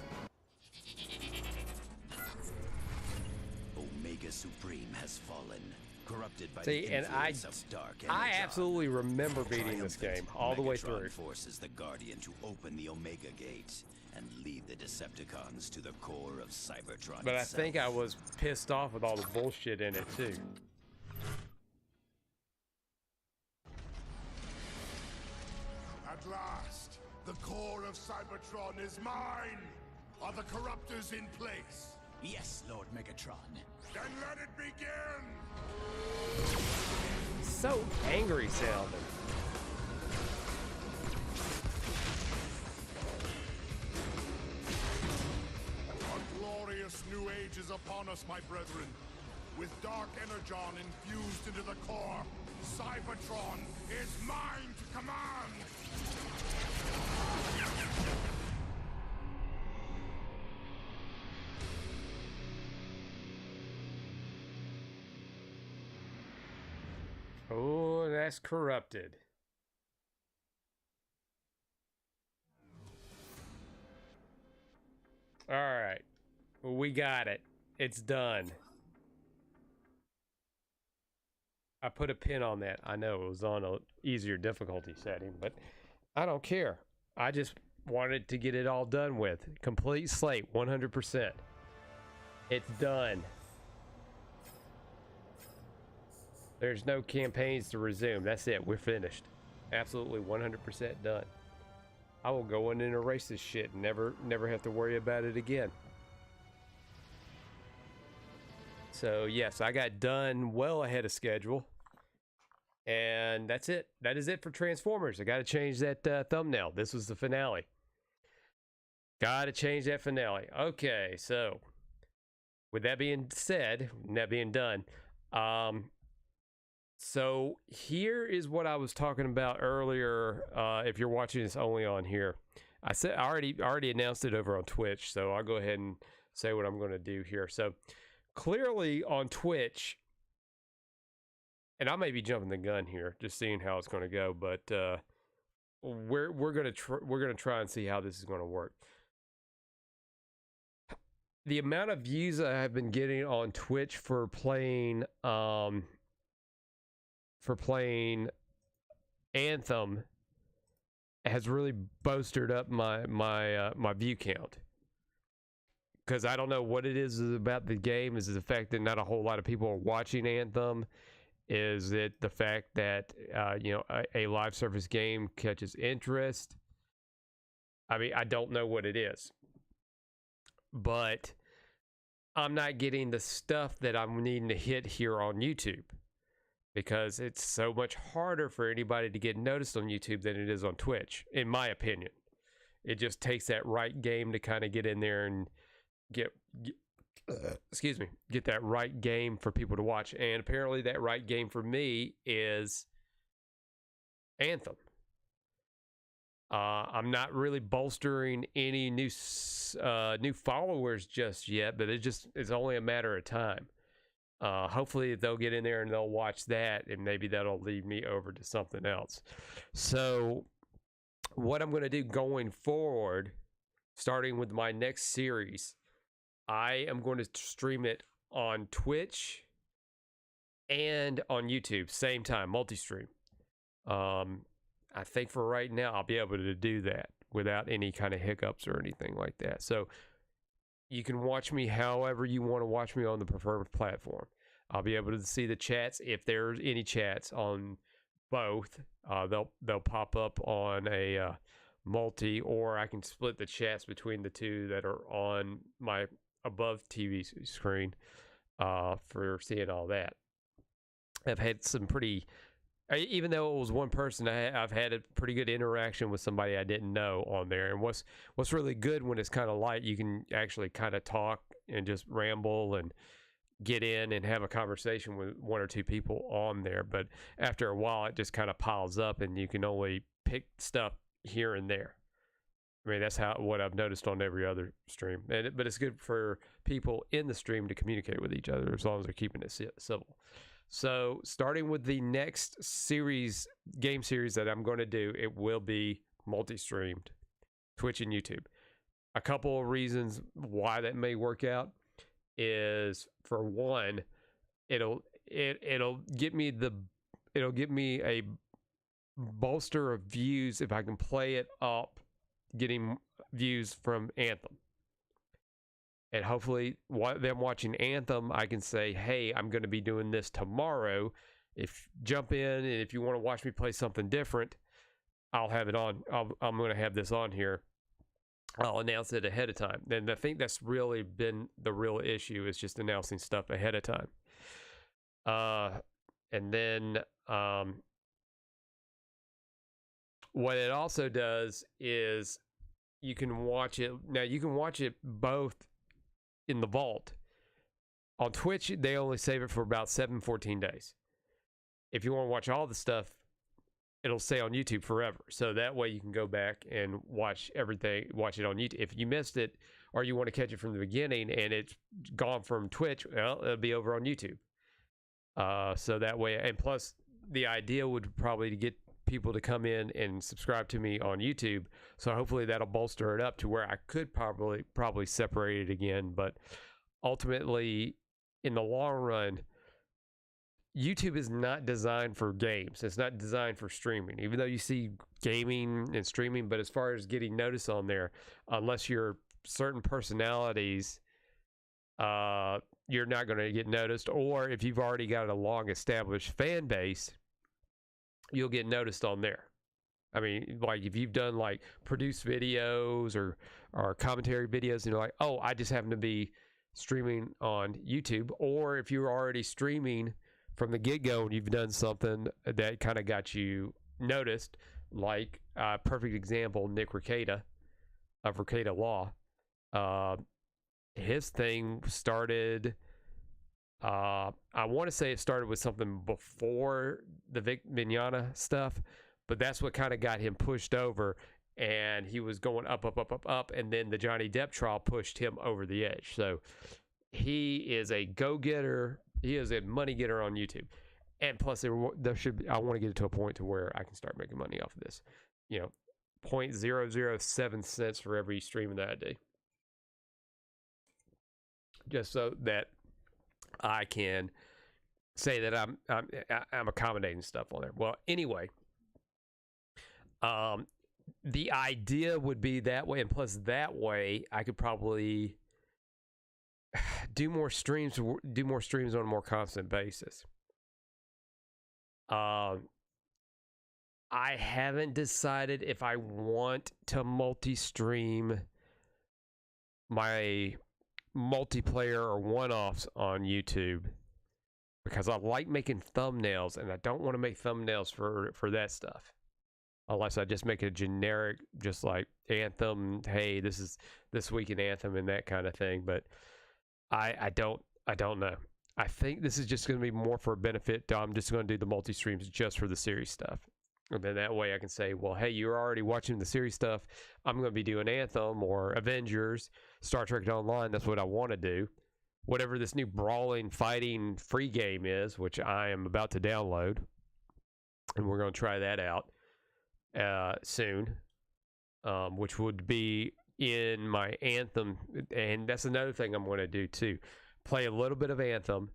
Omega Supreme has fallen, corrupted by See, the and influence of Dark Energon. I absolutely remember beating this game all the way Megatron through. forces the Guardian to open the Omega Gate and lead the Decepticons to the core of Cybertron But I itself. think I was pissed off with all the bullshit in it too. At last, the core of Cybertron is mine! Are the corruptors in place? Yes, Lord Megatron. Then let it begin! So angry sounding. A glorious new age is upon us, my brethren. With Dark Energon infused into the core, Cybertron is mine to command! Oh, that's corrupted. All right. We got it. It's done. I put a pin on that. I know it was on a easier difficulty setting, but I don't care. I just wanted to get it all done with. Complete slate, 100%. It's done. There's no campaigns to resume. That's it. We're finished. Absolutely 100% done. I will go in and erase this shit and never have to worry about it again. So yes, I got done well ahead of schedule. And that's it. That is it for Transformers. I got to change that thumbnail. This was the finale. Got to change that finale. Okay, so with that being said, and that being done, so here is what I was talking about earlier. If you're watching this only on here, I said I already announced it over on Twitch, so I'll go ahead and say what I'm going to do here. So clearly on Twitch, and I may be jumping the gun here, just seeing how it's going to go, but we're gonna try and see how this is going to work. The amount of views I have been getting on Twitch for playing Anthem has really bolstered up my view count. Because I don't know what it is about the game. Is it the fact that not a whole lot of people are watching Anthem? Is it the fact that a live service game catches interest? I mean, I don't know what it is, but I'm not getting the stuff that I'm needing to hit here on YouTube, because it's so much harder for anybody to get noticed on YouTube than it is on Twitch, in my opinion. It just takes that right game to kind of get in there and get that right game for people to watch. And apparently that right game for me is Anthem. I'm not really bolstering any new followers just yet, but it's only a matter of time. Hopefully they'll get in there and they'll watch that, and maybe that'll lead me over to something else. So what I'm going to do going forward, starting with my next series, I am going to stream it on Twitch and on YouTube, same time, multi-stream. I think for right now, I'll be able to do that without any kind of hiccups or anything like that. So you can watch me however you want to watch me on the preferred platform. I'll be able to see the chats if there's any chats on both. They'll pop up on a multi, or I can split the chats between the two that are on my above TV screen for seeing all that. I've had some pretty, even though it was one person, I've had a pretty good interaction with somebody I didn't know on there. And what's really good when it's kind of light, you can actually kind of talk and just ramble and get in and have a conversation with one or two people on there. But after a while, it just kind of piles up and you can only pick stuff here and there. I mean, that's what I've noticed on every other stream. But it's good for people in the stream to communicate with each other as long as they're keeping it civil. So starting with the next game series that I'm going to do, it will be multi-streamed, Twitch and YouTube. A couple of reasons why that may work out is, for one, it'll get me a bolster of views if I can play it up, getting views from Anthem. And hopefully them watching Anthem, I can say, hey, I'm going to be doing this tomorrow. Jump in, and if you want to watch me play something different, I'll have it on. I'm going to have this on here. I'll announce it ahead of time. And I think that's really been the real issue, is just announcing stuff ahead of time. And then what it also does is you can watch it. Now, you can watch it both in the vault. On Twitch, they only save it for about 14 days. If you want to watch all the stuff, it'll stay on YouTube forever. So that way you can go back and watch everything, watch it on YouTube. If you missed it, or you want to catch it from the beginning and it's gone from Twitch, well, it'll be over on YouTube. So that way, and plus the idea would probably to get people to come in and subscribe to me on YouTube. So hopefully that'll bolster it up to where I could probably separate it again. But ultimately, in the long run, YouTube is not designed for games. It's not designed for streaming, even though you see gaming and streaming. But as far as getting noticed on there, unless you're certain personalities, you're not going to get noticed. Or if you've already got a long established fan base, you'll get noticed on there. I mean, like if you've done like produced videos or commentary videos, and you're like, oh, I just happen to be streaming on YouTube. Or if you're already streaming from the get-go and you've done something that kind of got you noticed, like perfect example, Nick Rekieta of Rekieta Law. His thing started, I want to say it started with something before the Vic Mignogna stuff, but that's what kind of got him pushed over, and he was going up, and then the Johnny Depp trial pushed him over the edge. So he is a go-getter. He is a money getter on YouTube. And plus, there should be, I want to get it to a point to where I can start making money off of this. 0.007 cents for every stream that I do. Just so that I can say that I'm accommodating stuff on there. Well, anyway, the idea would be that way, and plus that way I could probably do more streams on a more constant basis. I haven't decided if I want to multi-stream my multiplayer or one-offs on YouTube, because I like making thumbnails, and I don't want to make thumbnails for that stuff unless I just make it a generic, just like Anthem, hey, this is this week in Anthem and that kind of thing. But I don't know. I think this is just going to be more for a benefit. I'm just going to do the multi-streams just for the series stuff. And then that way I can say, well, hey, you're already watching the series stuff. I'm going to be doing Anthem or Avengers, Star Trek Online. That's what I want to do. Whatever this new brawling, fighting free game is, which I am about to download. And we're going to try that out soon, which would be in my Anthem. And that's another thing I'm going to do too. Play a little bit of Anthem,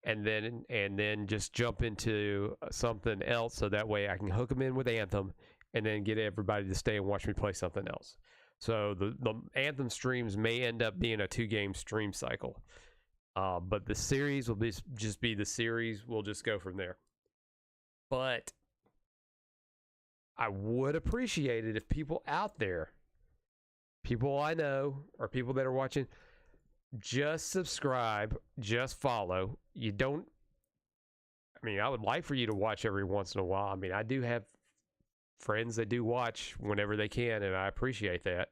and then just jump into something else, so that way I can hook them in with Anthem, and then get everybody to stay and watch me play something else. So the Anthem streams may end up being a 2-game stream cycle, but the series will just be the series. We'll just go from there. But I would appreciate it if people out there, people I know, or people that are watching, just subscribe, just follow. You don't, I mean, I would like for you to watch every once in a while. I mean, I do have friends that do watch whenever they can, and I appreciate that.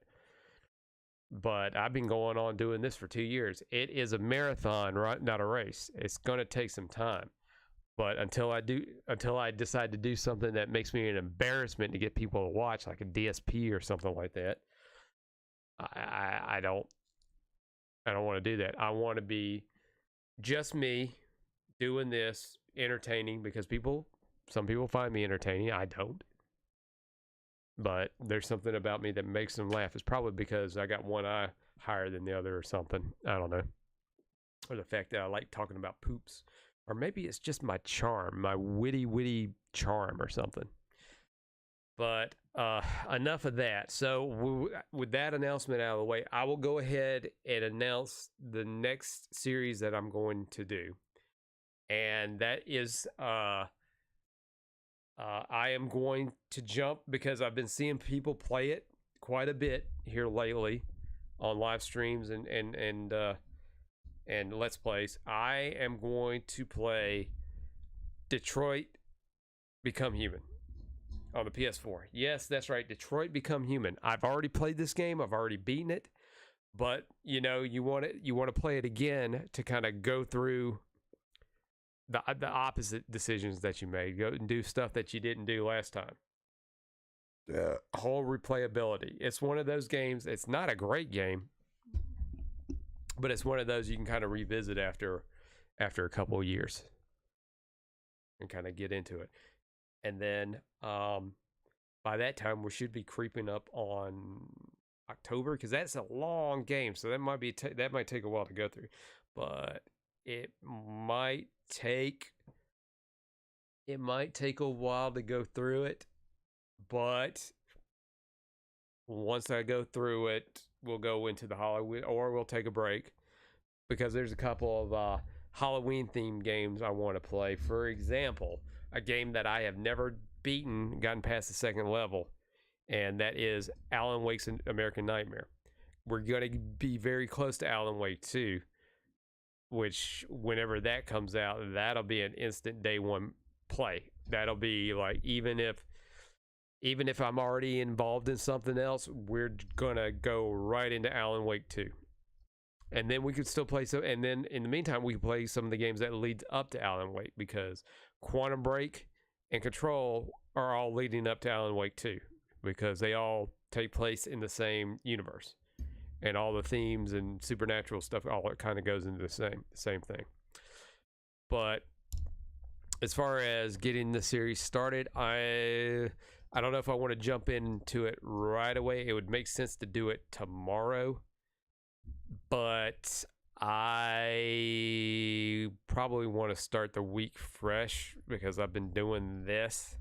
But I've been going on doing this for 2 years. It is a marathon, right? Not a race. It's going to take some time. But until I decide to do something that makes me an embarrassment to get people to watch, like a DSP or something like that, I don't want to do that. I want to be just me doing this, entertaining, because some people find me entertaining. I don't. But there's something about me that makes them laugh. It's probably because I got one eye higher than the other or something. I don't know. Or the fact that I like talking about poops. Or maybe it's just my charm, my witty charm or something. But enough of that. So with that announcement out of the way, I will go ahead and announce the next series that I'm going to do. And that is, I am going to jump, because I've been seeing people play it quite a bit here lately on live streams and Let's Plays. I am going to play Detroit Become Human on the PS4. Yes, that's right. Detroit Become Human. I've already played this game. I've already beaten it. But, you want to play it again to kind of go through the opposite decisions that you made. Go and do stuff that you didn't do last time. The whole replayability. It's one of those games. It's not a great game, but it's one of those you can kind of revisit after a couple of years and kind of get into it. And then by that time, we should be creeping up on October, because that's a long game. So that might be that might take a while to go through, but it might take a while to go through it. But once I go through it, we'll go into the Halloween, or we'll take a break, because there's a couple of Halloween themed games I want to play. For example, a game that I have never gotten past the second level, and that is Alan Wake's American Nightmare. We're going to be very close to Alan Wake 2, which whenever that comes out, that'll be an instant day one play. That'll be like, even if I'm already involved in something else, we're gonna go right into Alan Wake 2. And then we could still play some, and then in the meantime, we can play some of the games that lead up to Alan Wake, because Quantum Break and Control are all leading up to Alan Wake 2, because they all take place in the same universe. And all the themes and supernatural stuff, all it kind of goes into the same thing. But as far as getting the series started, I don't know if I want to jump into it right away. It would make sense to do it tomorrow, but I probably want to start the week fresh, because I've been doing this.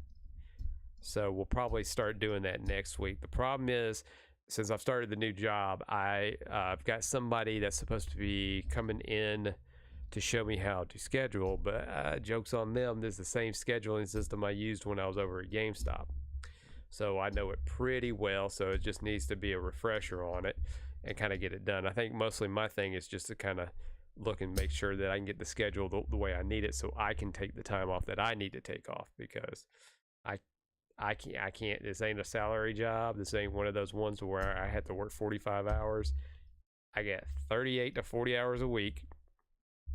So we'll probably start doing that next week. The problem is, since I've started the new job, I've got somebody that's supposed to be coming in to show me how to schedule, but joke's on them. This is the same scheduling system I used when I was over at GameStop. So I know it pretty well, so it just needs to be a refresher on it and kind of get it done. I think mostly my thing is just to kind of look and make sure that I can get the schedule the way I need it, so I can take the time off that I need to take off, because I can't, this ain't a salary job. This ain't one of those ones where I have to work 45 hours. I get 38 to 40 hours a week,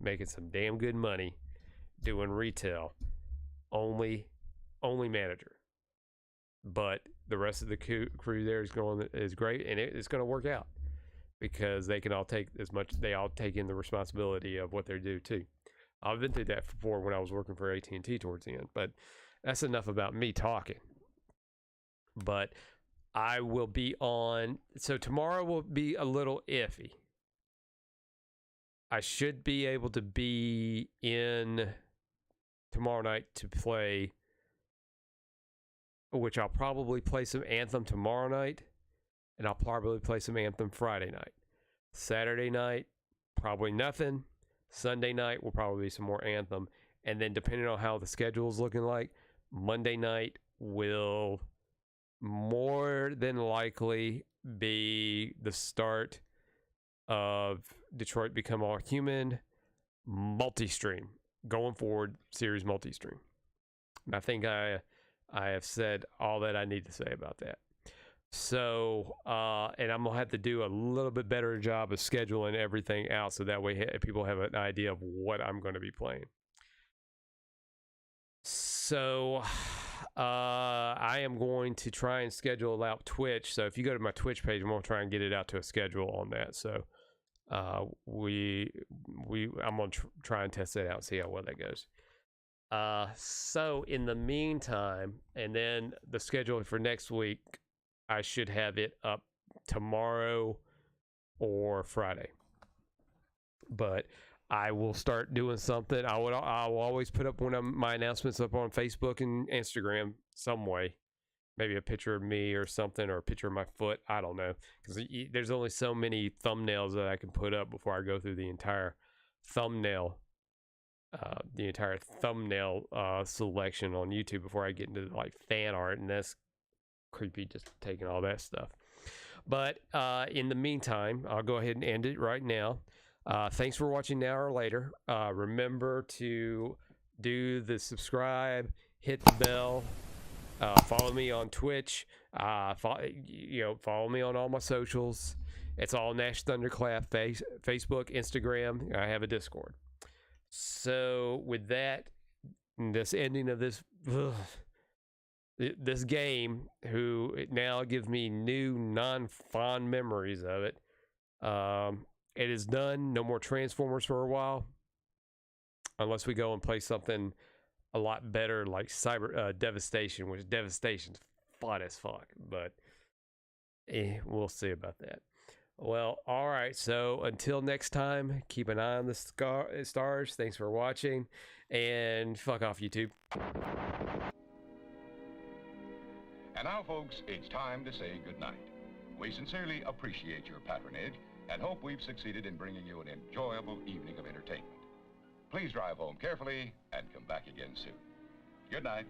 making some damn good money, doing retail, only manager. But the rest of the crew there is great, and it's going to work out, because they can all take they all take in the responsibility of what they do too. I've been through that before when I was working for AT&T towards the end, but that's enough about me talking. But I will be on, so tomorrow will be a little iffy. I should be able to be in tomorrow night to play, which I'll probably play some Anthem tomorrow night, and I'll probably play some Anthem Friday night. Saturday night, probably nothing. Sunday night will probably be some more Anthem, and then depending on how the schedule is looking like, Monday night will more than likely be the start of Detroit Become All Human multi-stream, going forward series multi-stream. And I think I have said all that I need to say about that. So, and I'm going to have to do a little bit better job of scheduling everything out, so that way people have an idea of what I'm going to be playing. So, I am going to try and schedule out Twitch. So if you go to my Twitch page, I'm going to try and get it out to a schedule on that. So, I'm going to try and test that out and see how well that goes. So in the meantime, and then the schedule for next week, I should have it up tomorrow or Friday. But I will start doing something. I will always put up one of my announcements up on Facebook and Instagram some way. Maybe a picture of me or something, or a picture of my foot. I don't know, because there's only so many thumbnails that I can put up before I go through the entire thumbnail selection on YouTube before I get into like fan art, and that's creepy, just taking all that stuff. But in the meantime, I'll go ahead and end it right now. Thanks for watching Now or Later. Remember to do the subscribe, hit the bell, follow me on Twitch, follow me on all my socials. It's all Nash Thunderclap, Facebook, Instagram. I have a Discord. So with that, this ending of this game, who it now gives me new non-fond memories of it. It is done. No more Transformers for a while, unless we go and play something a a lot better like Devastation, which Devastation's fun as fuck, but we'll see about that. Well, all right, so until next time, keep an eye on the stars. Thanks for watching, and fuck off, YouTube. And now, folks, it's time to say goodnight. We sincerely appreciate your patronage and hope we've succeeded in bringing you an enjoyable evening of entertainment. Please drive home carefully and come back again soon. Good night.